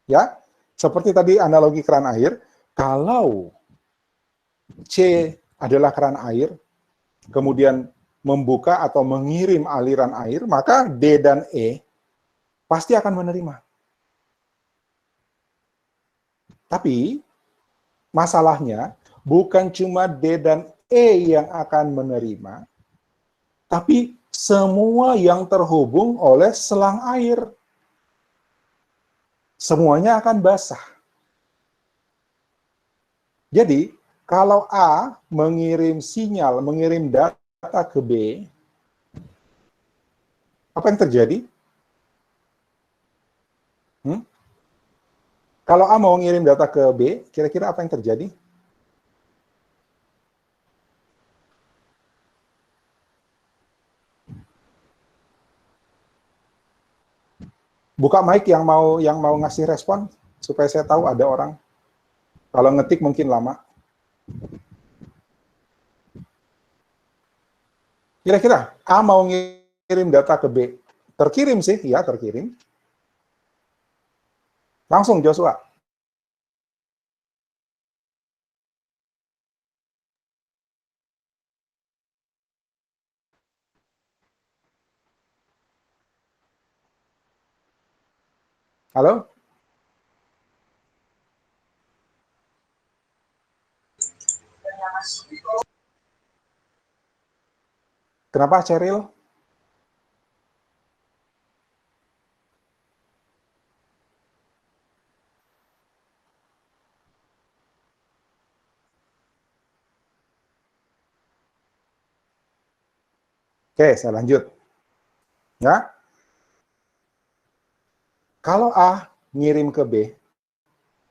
ya, seperti tadi analogi keran air, kalau C adalah keran air, kemudian membuka atau mengirim aliran air, maka D dan E pasti akan menerima. Tapi masalahnya bukan cuma D dan E yang akan menerima, tapi semua yang terhubung oleh selang air. Semuanya akan basah. Jadi, kalau A mengirim sinyal, mengirim data ke B, apa yang terjadi? Kalau A mau ngirim data ke B, kira-kira apa yang terjadi? Buka mic yang mau ngasih respon supaya saya tahu ada orang. Kalau ngetik mungkin lama. Kira-kira A mau ngirim data ke B, terkirim sih, ya terkirim. Langsung Joshua. Halo? Kenapa Cheryl? Oke, saya lanjut. Ya, kalau A ngirim ke B,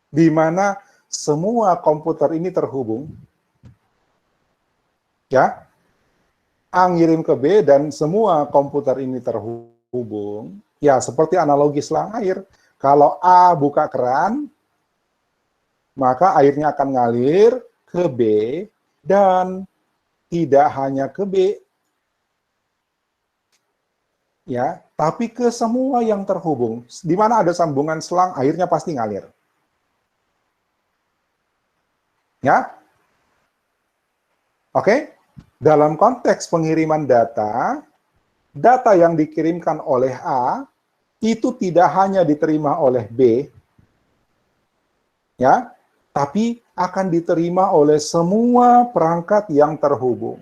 di mana semua komputer ini terhubung, ya, A ngirim ke B dan semua komputer ini terhubung, ya seperti analogi selang air. Kalau A buka keran, maka airnya akan ngalir ke B dan tidak hanya ke B, ya, tapi ke semua yang terhubung. Di mana ada sambungan selang, airnya pasti ngalir. Ya, oke. Dalam konteks pengiriman data, data yang dikirimkan oleh A itu tidak hanya diterima oleh B, ya, tapi akan diterima oleh semua perangkat yang terhubung.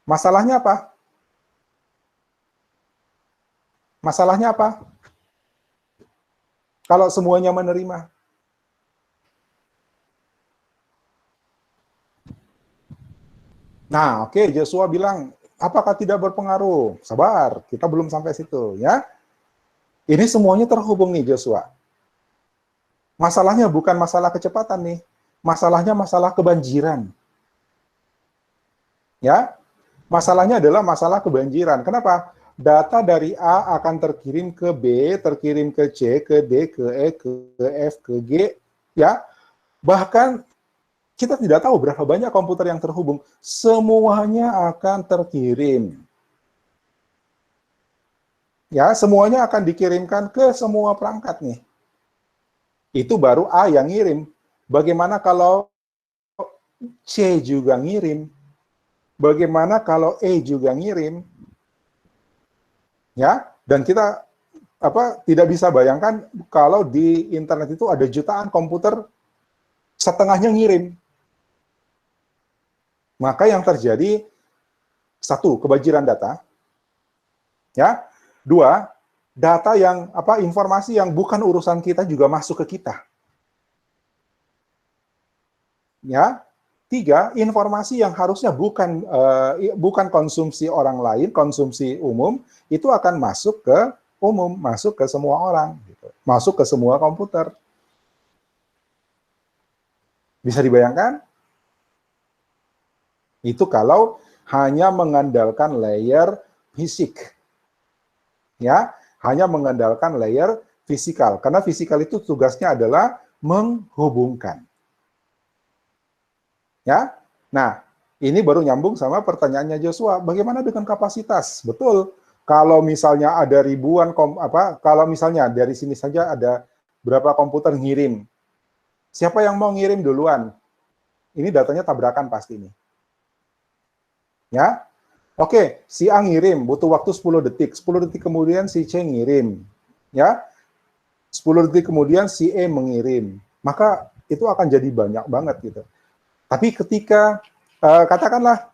Masalahnya apa? Masalahnya apa? Kalau semuanya menerima. Nah, oke, Joshua bilang, apakah tidak berpengaruh? Sabar, kita belum sampai situ, ya. Ini semuanya terhubung nih, Joshua. Masalahnya bukan masalah kecepatan nih, masalahnya masalah kebanjiran. Ya, masalahnya adalah masalah kebanjiran. Kenapa? Data dari A akan terkirim ke B, terkirim ke C, ke D, ke E, ke F, ke G, ya. Bahkan kita tidak tahu berapa banyak komputer yang terhubung. Semuanya akan terkirim. Ya, semuanya akan dikirimkan ke semua perangkat nih. Itu baru A yang ngirim. Bagaimana kalau C juga ngirim? Bagaimana kalau E juga ngirim? Ya, dan kita tidak bisa bayangkan kalau di internet itu ada jutaan komputer, setengahnya ngirim. Maka yang terjadi, satu, kebanjiran data, ya. Dua, data yang informasi yang bukan urusan kita juga masuk ke kita. Ya. Tiga, informasi yang harusnya bukan konsumsi orang lain, konsumsi umum, itu akan masuk ke umum, masuk ke semua orang, gitu. Masuk ke semua komputer. Bisa dibayangkan? Itu kalau hanya mengandalkan layer fisik. Ya, hanya mengandalkan layer fisikal. Karena fisikal itu tugasnya adalah menghubungkan. Ya. Nah, ini baru nyambung sama pertanyaannya Joshua, bagaimana dengan kapasitas? Betul. Kalau misalnya ada ribuan kalau misalnya dari sini saja ada berapa komputer ngirim. Siapa yang mau ngirim duluan? Ini datanya tabrakan pasti nih. Ya. Oke, si A ngirim, butuh waktu 10 detik. 10 detik kemudian si C ngirim. Ya. 10 detik kemudian si E mengirim. Maka itu akan jadi banyak banget gitu. Tapi ketika katakanlah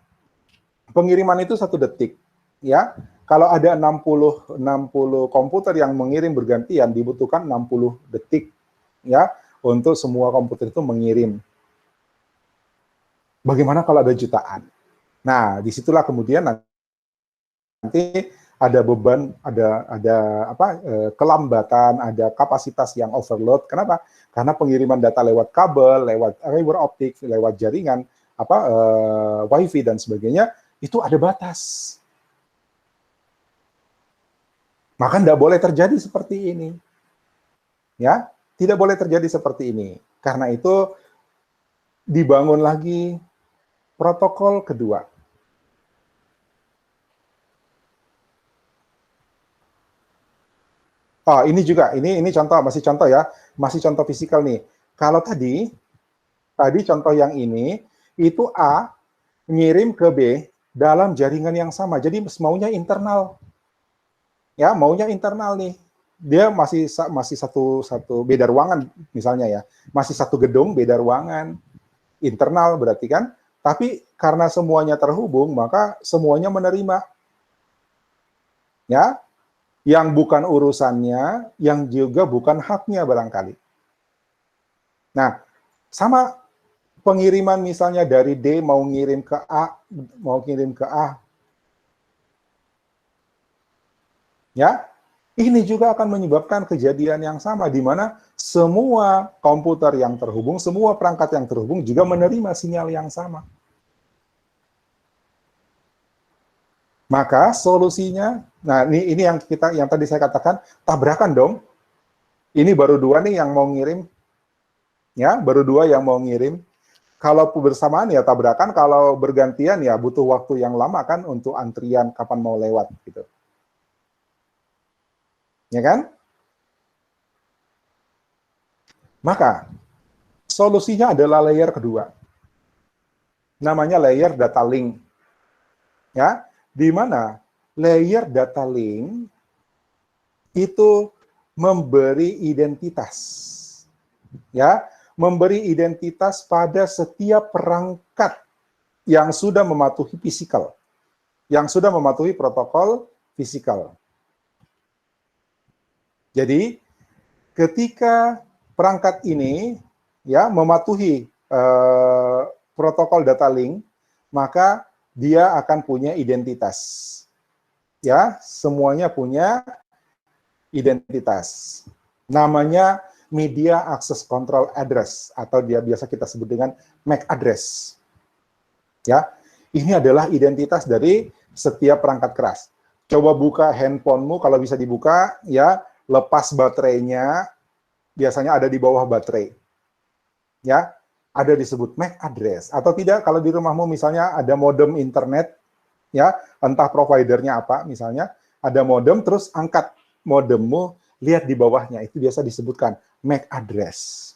pengiriman itu 1 detik, ya. Kalau ada 60 komputer yang mengirim bergantian, dibutuhkan 60 detik, ya, untuk semua komputer itu mengirim. Bagaimana kalau ada jutaan? Nah, disitulah kemudian nanti ada beban, kelambatan, ada kapasitas yang overload. Kenapa? Karena pengiriman data lewat kabel, lewat fiber optik, lewat jaringan, wifi dan sebagainya, itu ada batas. Maka tidak boleh terjadi seperti ini. Ya, tidak boleh terjadi seperti ini. Karena itu dibangun lagi protokol kedua. Oh, ini juga, ini contoh, masih contoh ya, masih contoh fisikal nih. Kalau tadi contoh yang ini, itu A ngirim ke B dalam jaringan yang sama, jadi maunya internal. Ya, maunya internal nih. Dia masih satu beda ruangan misalnya ya, masih satu gedung beda ruangan, internal berarti kan. Tapi karena semuanya terhubung, maka semuanya menerima. Ya, yang bukan urusannya, yang juga bukan haknya barangkali. Nah, sama pengiriman misalnya dari D mau ngirim ke A, ya, ini juga akan menyebabkan kejadian yang sama, di mana semua komputer yang terhubung, semua perangkat yang terhubung juga menerima sinyal yang sama. Maka solusinya, nah ini yang tadi saya katakan, tabrakan dong. Ini baru 2 nih yang mau ngirim, ya, baru 2 yang mau ngirim. Kalau bersamaan ya tabrakan, kalau bergantian ya butuh waktu yang lama kan untuk antrian kapan mau lewat gitu. Ya kan? Maka solusinya adalah layer kedua. Namanya layer data link. Ya, di mana layer data link itu memberi identitas. Ya, memberi identitas pada setiap perangkat yang sudah mematuhi fisikal, yang sudah mematuhi protokol fisikal. Jadi, ketika perangkat ini ya mematuhi protokol data link, maka dia akan punya identitas. Ya, semuanya punya identitas. Namanya Media Access Control Address, atau dia biasa kita sebut dengan MAC address. Ya, ini adalah identitas dari setiap perangkat keras. Coba buka handphonemu, kalau bisa dibuka, ya, lepas baterainya, biasanya ada di bawah baterai. Ya, ada disebut MAC address. Atau tidak, kalau di rumahmu misalnya ada modem internet, ya, entah providernya apa, misalnya, ada modem, terus angkat modemmu, lihat di bawahnya, itu biasa disebutkan MAC address.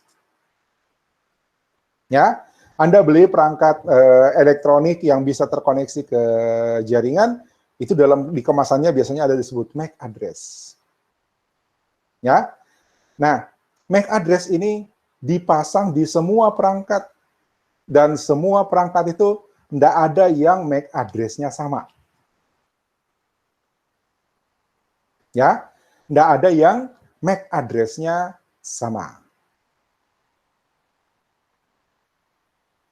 Ya, Anda beli perangkat elektronik yang bisa terkoneksi ke jaringan, itu di kemasannya biasanya ada disebut MAC address. Ya. Nah, MAC address ini dipasang di semua perangkat, dan semua perangkat itu tidak ada yang MAC address-nya sama. Ya, tidak ada yang MAC address-nya sama.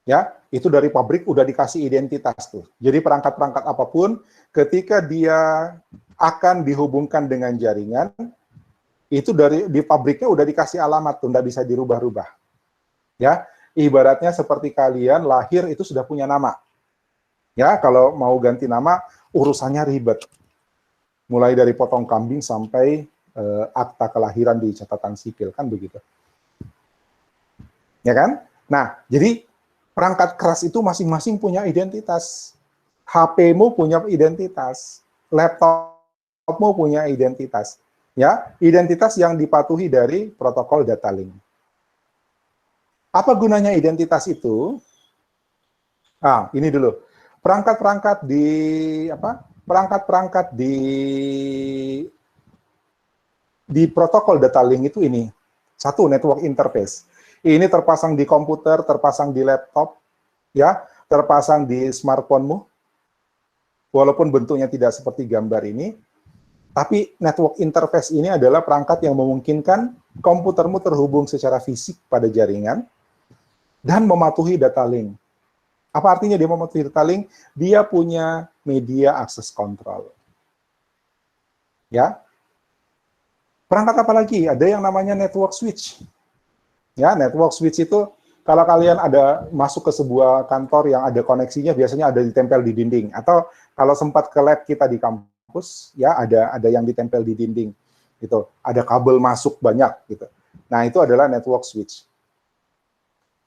Ya, itu dari pabrik udah dikasih identitas tuh. Jadi perangkat-perangkat apapun, ketika dia akan dihubungkan dengan jaringan, itu dari di pabriknya udah dikasih alamat tuh, nggak bisa dirubah-rubah. Ya, ibaratnya seperti kalian lahir itu sudah punya nama. Ya, kalau mau ganti nama, urusannya ribet. Mulai dari potong kambing sampai akta kelahiran di catatan sipil, kan begitu. Ya kan? Nah, jadi perangkat keras itu masing-masing punya identitas. HP-mu punya identitas, laptopmu punya identitas. Ya, identitas yang dipatuhi dari protokol data link. Apa gunanya identitas itu? Ah, ini dulu. Perangkat-perangkat di apa? Perangkat-perangkat di protokol data link itu ini. Satu, network interface. Ini terpasang di komputer, terpasang di laptop, ya, terpasang di smartphone-mu. Walaupun bentuknya tidak seperti gambar ini, tapi network interface ini adalah perangkat yang memungkinkan komputermu terhubung secara fisik pada jaringan dan mematuhi data link. Apa artinya dia mematuhi data link? Dia punya media access control. Ya. Perangkat apa lagi? Ada yang namanya network switch. Ya, network switch itu kalau kalian ada masuk ke sebuah kantor yang ada koneksinya, biasanya ada ditempel di dinding. Atau kalau sempat ke lab kita di kampus, ya ada yang ditempel di dinding. Gitu. Ada kabel masuk banyak gitu. Nah, itu adalah network switch.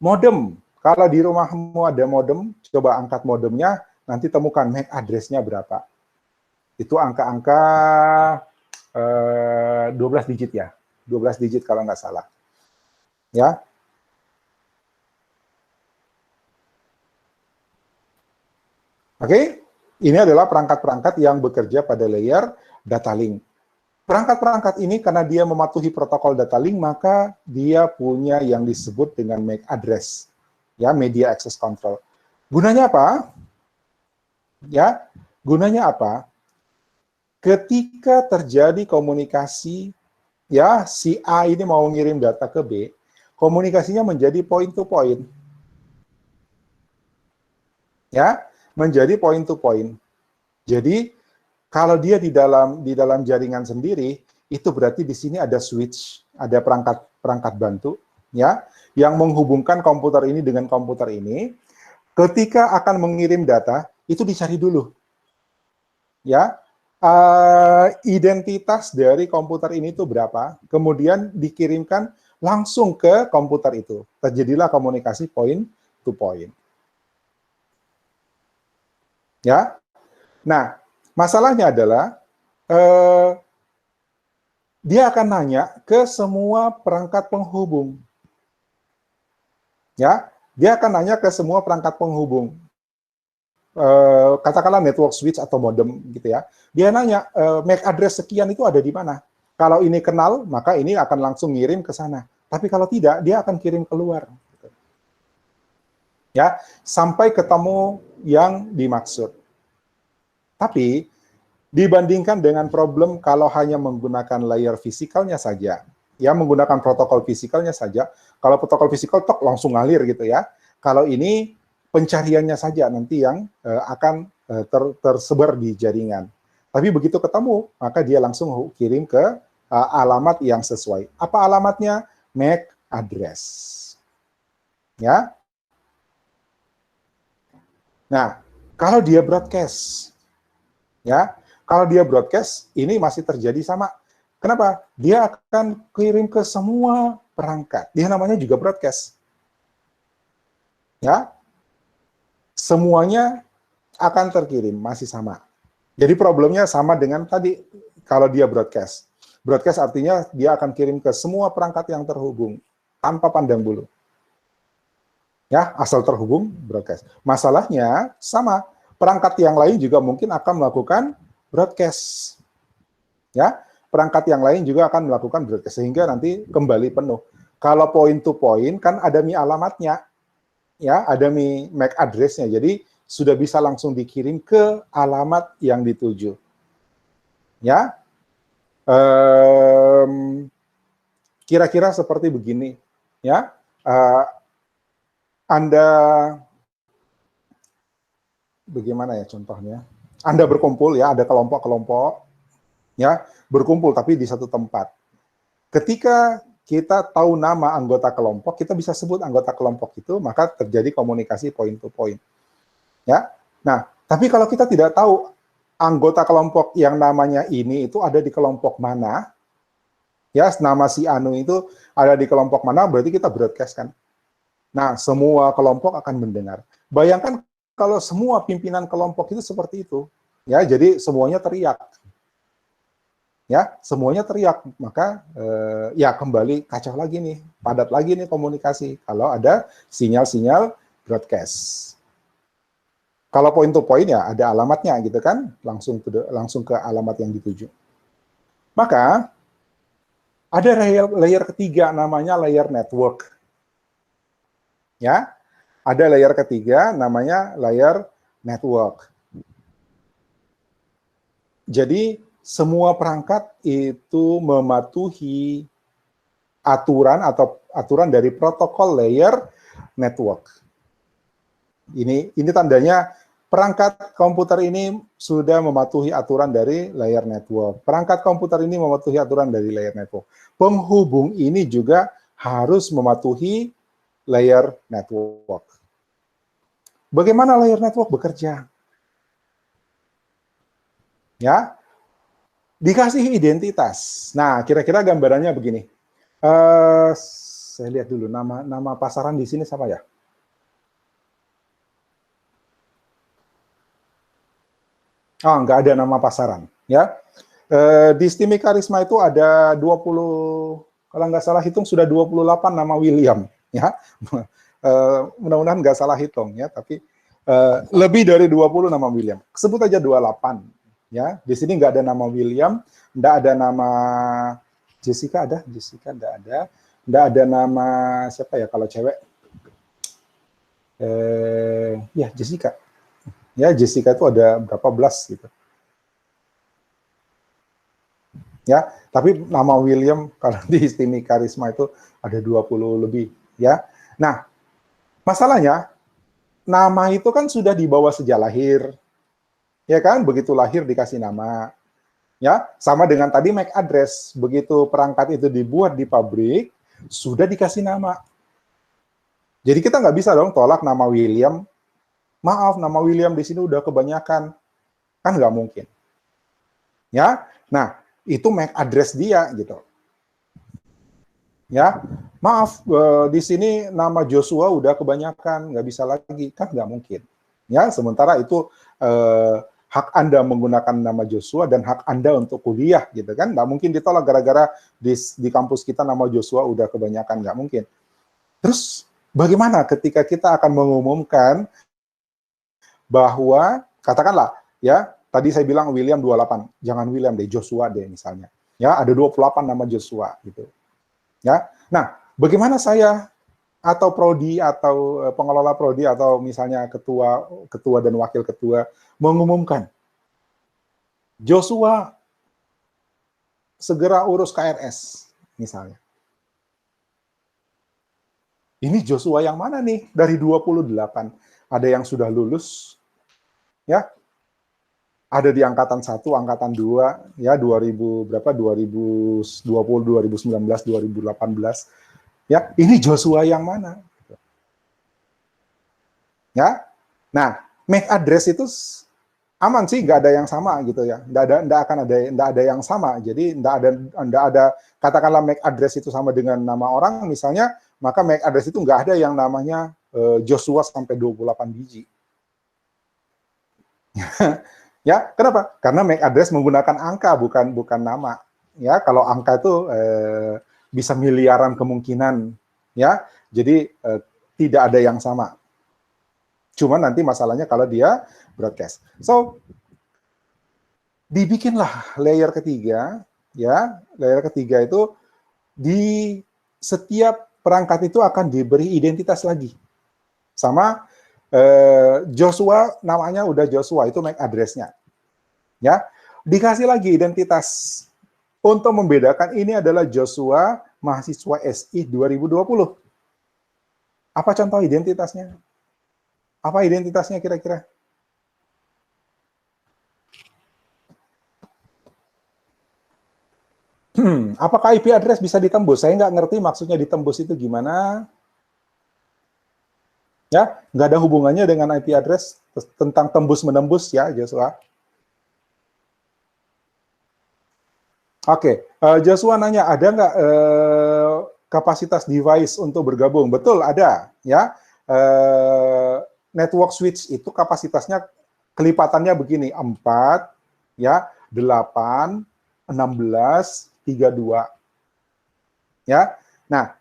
Modem. Kalau di rumahmu ada modem, coba angkat modemnya, nanti temukan MAC address-nya berapa. Itu angka-angka 12 digit ya. 12 digit kalau nggak salah. Ya. Oke, ini adalah perangkat-perangkat yang bekerja pada layer data link. Perangkat-perangkat ini karena dia mematuhi protokol data link, maka dia punya yang disebut dengan MAC address, ya, media access control. Gunanya apa? Ya, gunanya apa? Ketika terjadi komunikasi, ya, si A ini mau ngirim data ke B, komunikasinya menjadi point to point. Ya, menjadi point to point. Jadi kalau dia di dalam jaringan sendiri, itu berarti di sini ada switch, ada perangkat bantu, ya, yang menghubungkan komputer ini dengan komputer ini. Ketika akan mengirim data, itu dicari dulu, ya, identitas dari komputer ini itu berapa, kemudian dikirimkan langsung ke komputer itu. Terjadilah komunikasi point to point. Ya, nah, masalahnya adalah dia akan nanya ke semua perangkat penghubung. Ya, dia akan nanya ke semua perangkat penghubung. Katakanlah network switch atau modem gitu ya. Dia nanya MAC address sekian itu ada di mana. Kalau ini kenal, maka ini akan langsung ngirim ke sana. Tapi kalau tidak, dia akan kirim keluar. Ya, sampai ketemu yang dimaksud. Tapi dibandingkan dengan problem kalau hanya menggunakan layer fisikalnya saja, ya, menggunakan protokol fisikalnya saja, kalau protokol fisikal tok langsung ngalir gitu ya. Kalau ini pencariannya saja nanti yang akan tersebar di jaringan. Tapi begitu ketemu, maka dia langsung kirim ke alamat yang sesuai. Apa alamatnya? MAC address. Ya. Nah, kalau dia broadcast, ya, kalau dia broadcast, ini masih terjadi sama. Kenapa? Dia akan kirim ke semua perangkat. Dia namanya juga broadcast. Ya, semuanya akan terkirim, masih sama. Jadi problemnya sama dengan tadi, kalau dia broadcast. Broadcast artinya dia akan kirim ke semua perangkat yang terhubung, tanpa pandang bulu. Ya, asal terhubung, broadcast. Masalahnya sama, perangkat yang lain juga mungkin akan melakukan broadcast. Ya, perangkat yang lain juga akan melakukan broadcast sehingga nanti kembali penuh. Kalau point to point kan ada MI alamatnya, ya, ada MAC address-nya. Jadi sudah bisa langsung dikirim ke alamat yang dituju. Ya, kira-kira seperti begini. Ya, Anda bagaimana ya contohnya? Anda berkumpul ya, ada kelompok-kelompok ya, berkumpul tapi di satu tempat. Ketika kita tahu nama anggota kelompok, kita bisa sebut anggota kelompok itu, maka terjadi komunikasi point to point. Ya. Nah, tapi kalau kita tidak tahu anggota kelompok yang namanya ini itu ada di kelompok mana, ya, nama si Anu itu ada di kelompok mana, berarti kita broadcast kan. Nah, semua kelompok akan mendengar. Bayangkan kalau semua pimpinan kelompok itu seperti itu, ya, jadi semuanya teriak. Ya, semuanya teriak, maka ya kembali kacau lagi nih, padat lagi nih komunikasi kalau ada sinyal-sinyal broadcast. Kalau point to point ya ada alamatnya gitu kan, langsung ke alamat yang dituju. Maka ada layer ketiga namanya layer network. Ya, ada layer ketiga namanya layer network. Jadi semua perangkat itu mematuhi aturan atau aturan dari protokol layer network. Ini tandanya perangkat komputer ini sudah mematuhi aturan dari layer network. Perangkat komputer ini mematuhi aturan dari layer network. Penghubung ini juga harus mematuhi layer network. Bagaimana layer network bekerja? Ya, dikasih identitas. Nah, kira-kira gambarannya begini. Saya lihat dulu nama pasaran di sini siapa ya? Oh, nggak ada nama pasaran, ya. Di Stimi Karisma itu ada 20, kalau nggak salah hitung sudah 28 nama William, ya. Mudah-mudahan nggak salah hitung, ya. Tapi lebih dari 20 nama William. Sebut aja 28. Ya, di sini nggak ada nama William, nggak ada nama Jessica, ada Jessica nggak ada nama siapa ya kalau cewek, ya Jessica, ya Jessica itu ada berapa belas gitu, ya. Tapi nama William kalau di Stimi Karisma itu ada 20 lebih, ya. Nah, masalahnya nama itu kan sudah dibawa sejak lahir, ya kan? Begitu lahir dikasih nama. Ya, sama dengan tadi MAC address, begitu perangkat itu dibuat di pabrik, sudah dikasih nama. Jadi kita nggak bisa dong tolak nama William. Maaf, nama William di sini udah kebanyakan. Kan nggak mungkin. Ya, nah itu MAC address dia gitu. Ya, maaf, di sini nama Joshua udah kebanyakan, nggak bisa lagi, kan nggak mungkin. Ya, sementara itu hak Anda menggunakan nama Joshua dan hak Anda untuk kuliah gitu kan, nggak mungkin ditolak gara-gara di kampus kita nama Joshua udah kebanyakan, nggak mungkin. Terus bagaimana ketika kita akan mengumumkan bahwa katakanlah ya tadi saya bilang William 28, jangan William deh, Joshua deh misalnya. Ya, ada 28 nama Joshua gitu. Ya. Nah, bagaimana saya atau prodi atau pengelola prodi atau misalnya ketua dan wakil ketua mengumumkan Joshua segera urus KRS misalnya. Ini Joshua yang mana nih dari 28? Ada yang sudah lulus ya. Ada di angkatan 1, angkatan 2 ya 2000 berapa 2020, 2019, 2018. Ya, ini Joshua yang mana? Ya, nah, MAC address itu aman sih, nggak ada yang sama gitu ya, nggak ada yang sama. Jadi nggak ada katakanlah MAC address itu sama dengan nama orang misalnya, maka MAC address itu nggak ada yang namanya Joshua sampai 28 biji. Ya, kenapa? Karena MAC address menggunakan angka bukan nama. Ya, kalau angka itu bisa miliaran kemungkinan, ya. Jadi tidak ada yang sama. Cuma nanti masalahnya kalau dia broadcast. So, dibikinlah layer ketiga, ya, layer ketiga itu di setiap perangkat itu akan diberi identitas lagi. Sama Joshua, namanya udah Joshua, itu MAC address-nya. Ya, dikasih lagi identitas untuk membedakan ini adalah Joshua mahasiswa SI 2020. Apa contoh identitasnya? Apa identitasnya kira-kira? Apakah IP address bisa ditembus? Saya nggak ngerti maksudnya ditembus itu gimana. Ya, nggak ada hubungannya dengan IP address tentang tembus-menembus ya, Joshua. Oke, Joshua nanya, ada nggak kapasitas device untuk bergabung? Betul, ada. Ya, network switch itu kapasitasnya kelipatannya begini, 4, ya, 8, 16, 32. Ya, nah,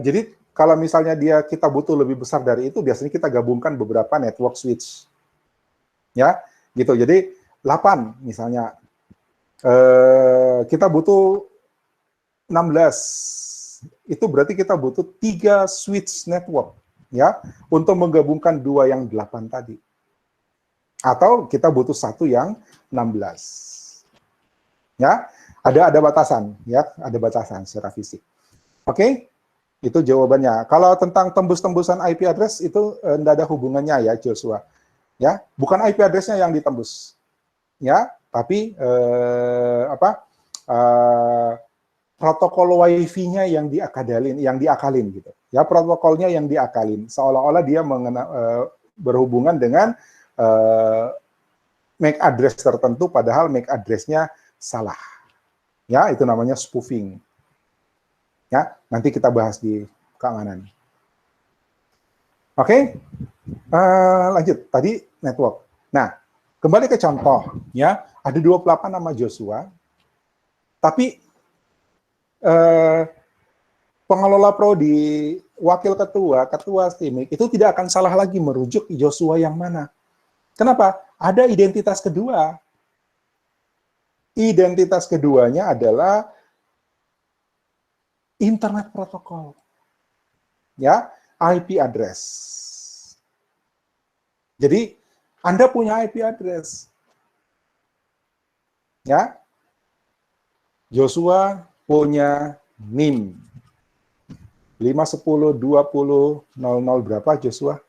jadi kalau misalnya kita butuh lebih besar dari itu, biasanya kita gabungkan beberapa network switch. Ya, gitu. Jadi 8 misalnya. Kita butuh 16. Itu berarti kita butuh 3 switch network ya untuk menggabungkan 2 yang 8 tadi. Atau kita butuh 1 yang 16. Ya, ada batasan ya, ada batasan secara fisik. Oke? Itu jawabannya. Kalau tentang tembus-tembusan IP address itu enggak ada hubungannya ya, Joshua. Ya, bukan IP address-nya yang ditembus. Ya, tapi protokol Wi-Fi-nya yang diakalin gitu. Ya, protokolnya yang diakalin. Seolah-olah dia berhubungan dengan MAC address tertentu, padahal MAC address-nya salah. Ya, itu namanya spoofing. Ya, nanti kita bahas di keamanan. Oke, lanjut. Tadi network. Nah, kembali ke contoh. Ya, ada 28 nama Joshua, tapi pengelola prodi, wakil ketua STIMIK itu tidak akan salah lagi merujuk Joshua yang mana. Kenapa? Ada identitas kedua. Identitas keduanya adalah internet protokol. Ya, IP address. Jadi, Anda punya IP address. Ya. Joshua punya NIM 5102000 berapa Joshua?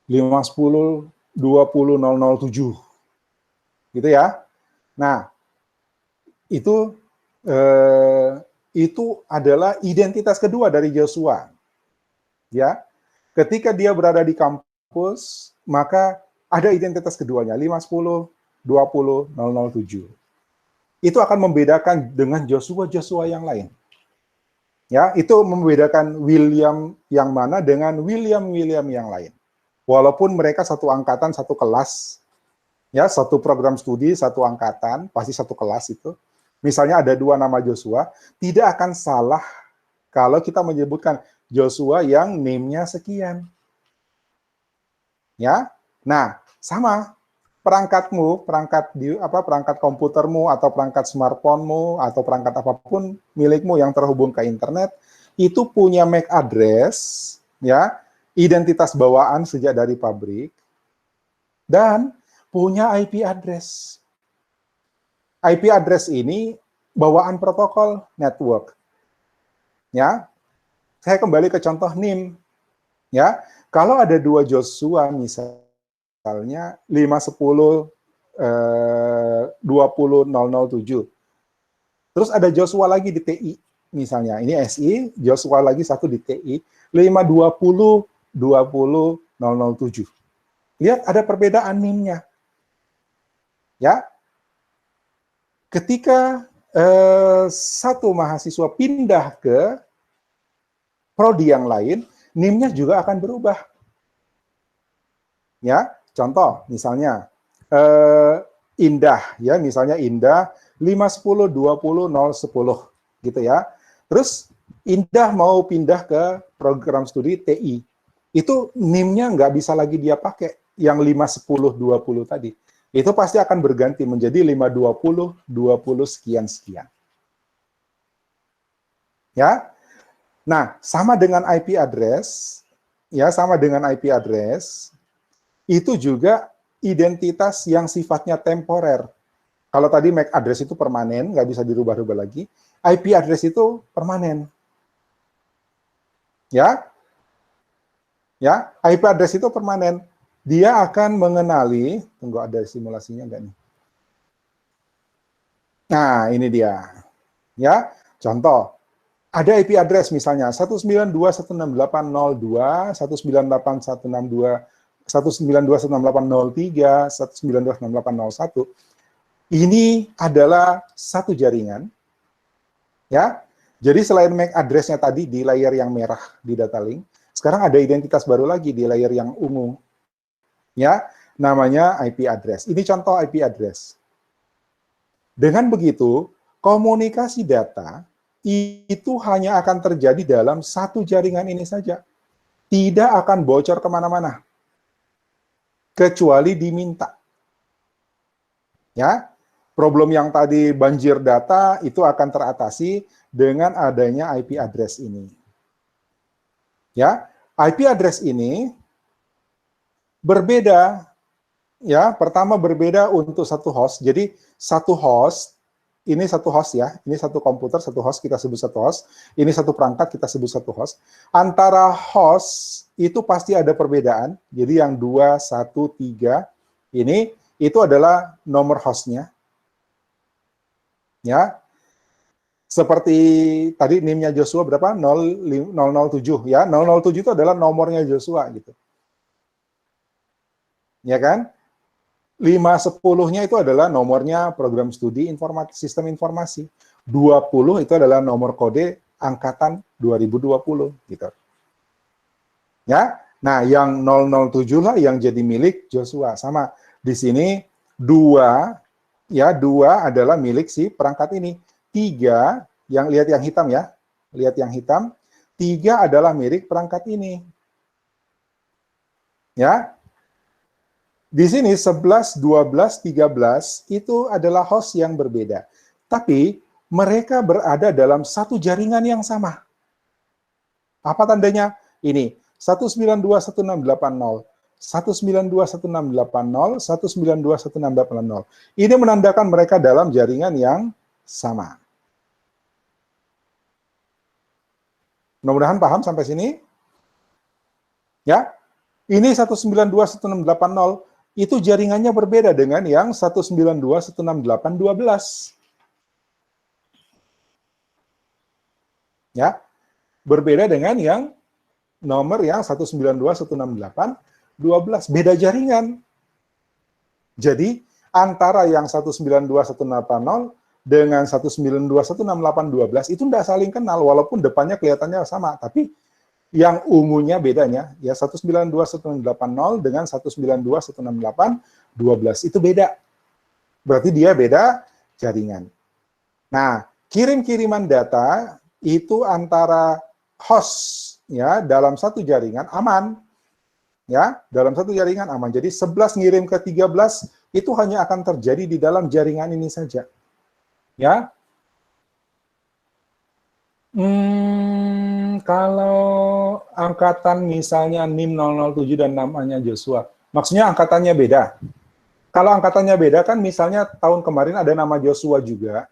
Lima sepuluh 20007 gitu ya. Nah, itu adalah identitas kedua dari Joshua. Ya, ketika dia berada di kampus, maka ada identitas keduanya 510200007. Itu akan membedakan dengan Joshua yang lain. Ya, itu membedakan William yang mana dengan William yang lain. Walaupun mereka satu angkatan, satu kelas, ya, satu program studi, satu angkatan, pasti satu kelas itu. Misalnya ada 2 nama Joshua, tidak akan salah kalau kita menyebutkan Joshua yang name-nya sekian. Ya. Nah, sama perangkatmu, perangkat komputermu atau perangkat smartphone-mu atau perangkat apapun milikmu yang terhubung ke internet itu punya MAC address, ya, identitas bawaan sejak dari pabrik dan punya IP address. IP address ini bawaan protokol network. Ya. Saya kembali ke contoh NIM. Ya. Kalau ada 2 Joshua misalnya 510200007. Terus ada Joshua lagi di TI misalnya. Ini SI, Joshua lagi satu di TI 520200007. Lihat ada perbedaan NIM-nya. Ya. Ketika satu mahasiswa pindah ke prodi yang lain, NIM-nya juga akan berubah. Ya, contoh misalnya Indah, ya misalnya Indah 510200010. gitu ya. Terus Indah mau pindah ke program studi TI. Itu NIM-nya nggak bisa lagi dia pakai yang 5, 10, 20 tadi. Itu pasti akan berganti menjadi 5, 20, 20 sekian-sekian. Ya. Nah, sama dengan IP address, ya sama dengan IP address, itu juga identitas yang sifatnya temporer. Kalau tadi MAC address itu permanen, nggak bisa dirubah-rubah lagi, IP address itu permanen. Ya, IP address itu permanen. Dia akan mengenali, tunggu ada simulasinya nggak nih? Nah, ini dia. Ya, contoh, ada IP address misalnya 192.168.02, 198.162, 192.168.03, 192.168.01. Ini adalah satu jaringan, ya. Jadi selain MAC address-nya tadi di layer yang merah di data link, sekarang ada identitas baru lagi di layer yang ungu, ya, namanya IP address. Ini contoh IP address. Dengan begitu, komunikasi data itu hanya akan terjadi dalam satu jaringan ini saja. Tidak akan bocor kemana-mana. Kecuali diminta. Ya, problem yang tadi banjir data itu akan teratasi dengan adanya IP address ini. Ya, IP address ini berbeda. Ya, pertama berbeda untuk satu host. Jadi satu host, ini satu host ya, ini satu komputer, satu host, kita sebut satu host. Ini satu perangkat, kita sebut satu host. Antara host itu pasti ada perbedaan. Jadi yang 2, 1, 3, ini itu adalah nomor hostnya. Ya, seperti tadi NIM-nya Joshua berapa? 007 ya. 007 itu adalah nomornya Joshua gitu. Ya kan? 510-nya itu adalah nomornya program studi sistem informasi. 20 itu adalah nomor kode angkatan 2020 gitu. Ya. Nah, yang 007 lah yang jadi milik Joshua. Sama di sini 2 ya, 2 adalah milik si perangkat ini. 3, yang lihat yang hitam ya, lihat yang hitam, 3 adalah milik perangkat ini. Ya, di sini 11, 12, 13 itu adalah host yang berbeda. Tapi mereka berada dalam satu jaringan yang sama. Apa tandanya? Ini, 192.168.0. 192.168.0, 192.168.0. Ini menandakan mereka dalam jaringan yang sama. Mudah-mudahan paham sampai sini. Ya, ini 192.168.0 itu jaringannya berbeda dengan yang 192.168.12. Ya, berbeda dengan yang nomor yang 192.168.12. Beda jaringan. Jadi antara yang 192.168.0 dengan 192.168.12 itu tidak saling kenal, walaupun depannya kelihatannya sama, tapi yang ungunya bedanya, ya 192.168.0 dengan 192.168.12 itu beda. Berarti dia beda jaringan. Nah, kirim-kiriman data itu antara host ya dalam satu jaringan aman. Ya, dalam satu jaringan aman. Jadi 11 ngirim ke 13 itu hanya akan terjadi di dalam jaringan ini saja. Ya. Kalau angkatan misalnya NIM 007 dan namanya Joshua, maksudnya angkatannya beda. Kalau angkatannya beda kan misalnya tahun kemarin ada nama Joshua juga,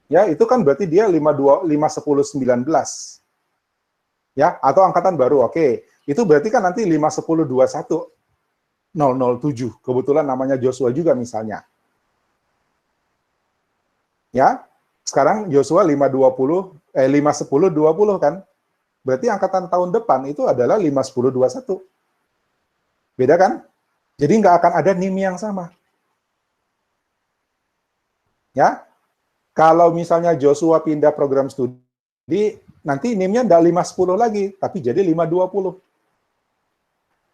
ya itu kan berarti dia 52, 510, 19. Ya, atau angkatan baru, oke. Itu berarti kan nanti 510, 21, 007. Kebetulan namanya Joshua juga misalnya. Ya, sekarang Joshua 510, 20 kan. Berarti angkatan tahun depan itu adalah 510, 21. Beda kan? Jadi nggak akan ada NIM yang sama. Ya, kalau misalnya Joshua pindah program studi, nanti NIM-nya nggak 510 lagi, tapi jadi 520.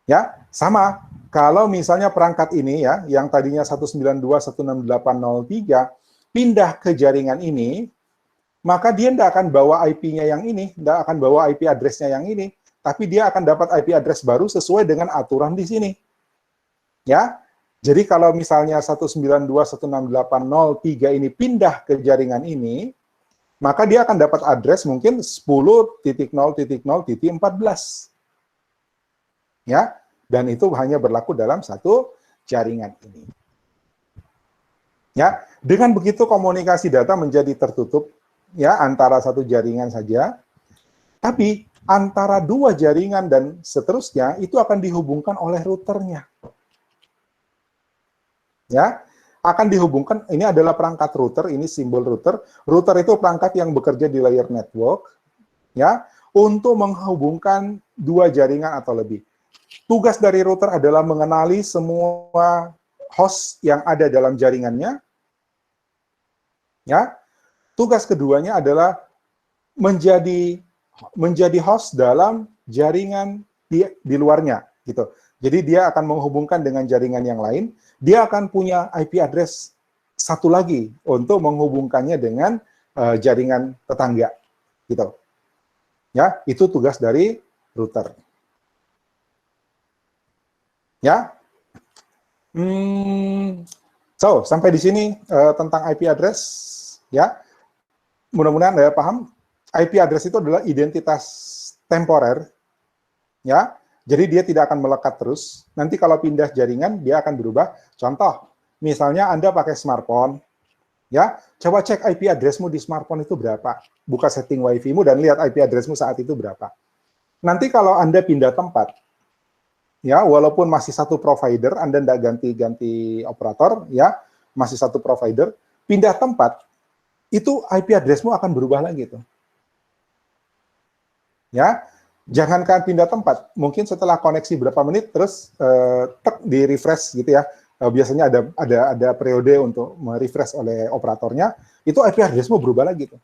Ya, sama. Kalau misalnya perangkat ini ya, yang tadinya 192.168.03, pindah ke jaringan ini, maka dia tidak akan bawa IP-nya yang ini, tidak akan bawa IP address-nya yang ini, tapi dia akan dapat IP address baru sesuai dengan aturan di sini. Ya, jadi kalau misalnya 192.168.0.3 ini pindah ke jaringan ini, maka dia akan dapat address mungkin 10.0.0.14. Ya, dan itu hanya berlaku dalam satu jaringan ini. Ya, dengan begitu komunikasi data menjadi tertutup ya antara satu jaringan saja, tapi antara dua jaringan dan seterusnya itu akan dihubungkan oleh routernya. Ya, akan dihubungkan, ini adalah perangkat router, ini simbol router. Router itu perangkat yang bekerja di layer network, ya, untuk menghubungkan dua jaringan atau lebih. Tugas dari router adalah mengenali semua host yang ada dalam jaringannya, ya. Tugas keduanya adalah menjadi host dalam jaringan di luarnya, gitu. Jadi dia akan menghubungkan dengan jaringan yang lain. Dia akan punya IP address satu lagi untuk menghubungkannya dengan jaringan tetangga, gitu. Ya, itu tugas dari router. Ya, so sampai di sini tentang IP address, ya. Mudah-mudahan Anda paham. IP address itu adalah identitas temporer, ya. Jadi dia tidak akan melekat terus. Nanti kalau pindah jaringan, dia akan berubah. Contoh, misalnya Anda pakai smartphone, ya, coba cek IP addressmu di smartphone itu berapa. Buka setting Wi-Fi-mu dan lihat IP addressmu saat itu berapa. Nanti kalau Anda pindah tempat, ya, walaupun masih satu provider, Anda tidak ganti-ganti operator, ya, masih satu provider, pindah tempat, itu IP addressmu akan berubah lagi tuh. Ya, jangankan pindah tempat, mungkin setelah koneksi berapa menit terus di refresh gitu ya. Biasanya ada periode untuk merefresh oleh operatornya, itu IP addressmu berubah lagi tuh.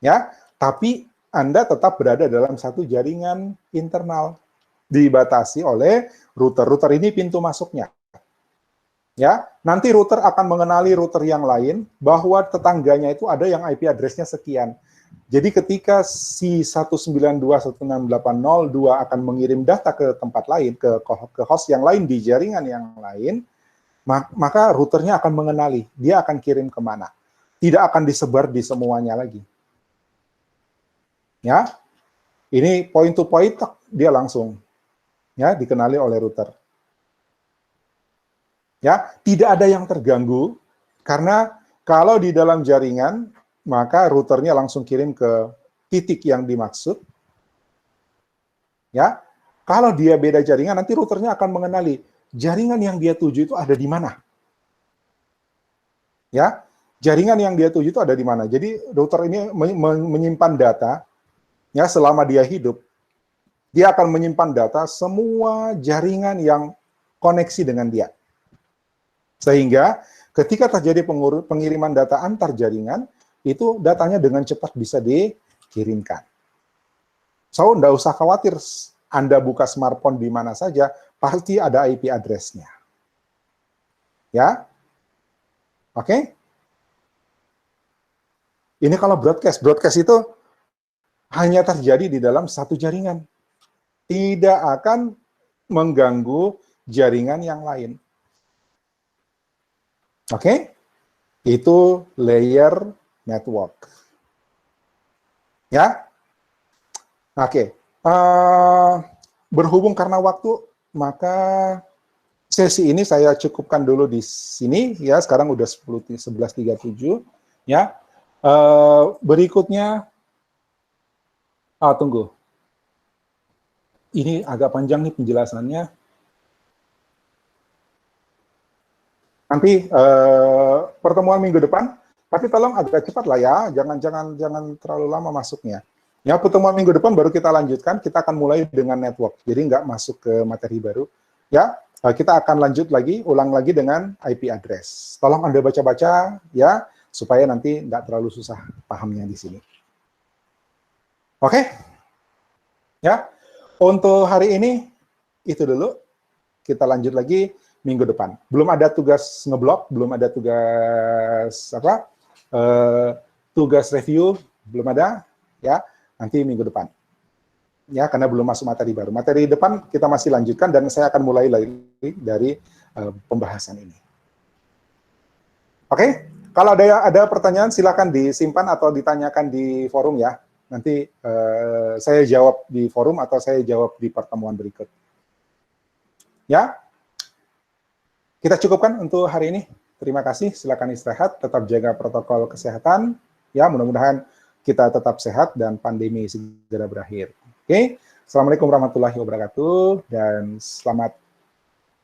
Ya, tapi Anda tetap berada dalam satu jaringan internal, dibatasi oleh router. Router ini pintu masuknya. Ya, nanti router akan mengenali router yang lain bahwa tetangganya itu ada yang IP address-nya sekian. Jadi ketika si 192.168.0.2 akan mengirim data ke tempat lain, ke host yang lain di jaringan yang lain, maka routernya akan mengenali, dia akan kirim kemana. Tidak akan disebar di semuanya lagi. Ya, ini point to point, dia langsung ya dikenali oleh router. Ya, tidak ada yang terganggu, karena kalau di dalam jaringan, maka routernya langsung kirim ke titik yang dimaksud. Ya, kalau dia beda jaringan, nanti routernya akan mengenali jaringan yang dia tuju itu ada di mana. Ya, jaringan yang dia tuju itu ada di mana. Jadi router ini menyimpan data, ya, selama dia hidup, dia akan menyimpan data semua jaringan yang koneksi dengan dia. Sehingga ketika terjadi pengiriman data antar jaringan, itu datanya dengan cepat bisa dikirimkan. So, nggak usah khawatir, Anda buka smartphone di mana saja, pasti ada IP address-nya. Ya? Oke? Ini kalau broadcast. Broadcast itu hanya terjadi di dalam satu jaringan. Tidak akan mengganggu jaringan yang lain. Oke? Itu layer network. Ya? Oke. Berhubung karena waktu, maka sesi ini saya cukupkan dulu di sini. Ya, sekarang udah 11.37. Ya. Berikutnya, tunggu. Ini agak panjang nih penjelasannya. Nanti pertemuan minggu depan, tapi tolong agak cepat lah ya, jangan terlalu lama masuknya. Ya, pertemuan minggu depan baru kita lanjutkan, kita akan mulai dengan network, jadi nggak masuk ke materi baru. Ya, kita akan lanjut lagi, ulang lagi dengan IP address. Tolong Anda baca-baca ya, supaya nanti nggak terlalu susah pahamnya di sini. Oke? Ya, untuk hari ini itu dulu. Kita lanjut lagi minggu depan. Belum ada tugas ngeblok, belum ada tugas tugas review belum ada, ya, nanti minggu depan. Ya, karena belum masuk materi baru. Materi depan kita masih lanjutkan dan saya akan mulai lagi dari pembahasan ini. Oke, kalau ada pertanyaan silakan disimpan atau ditanyakan di forum ya. Nanti saya jawab di forum atau saya jawab di pertemuan berikut. Ya, kita cukupkan untuk hari ini. Terima kasih, silakan istirahat, tetap jaga protokol kesehatan. Ya, mudah-mudahan kita tetap sehat dan pandemi segera berakhir. Oke, Assalamualaikum warahmatullahi wabarakatuh dan selamat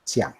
siang.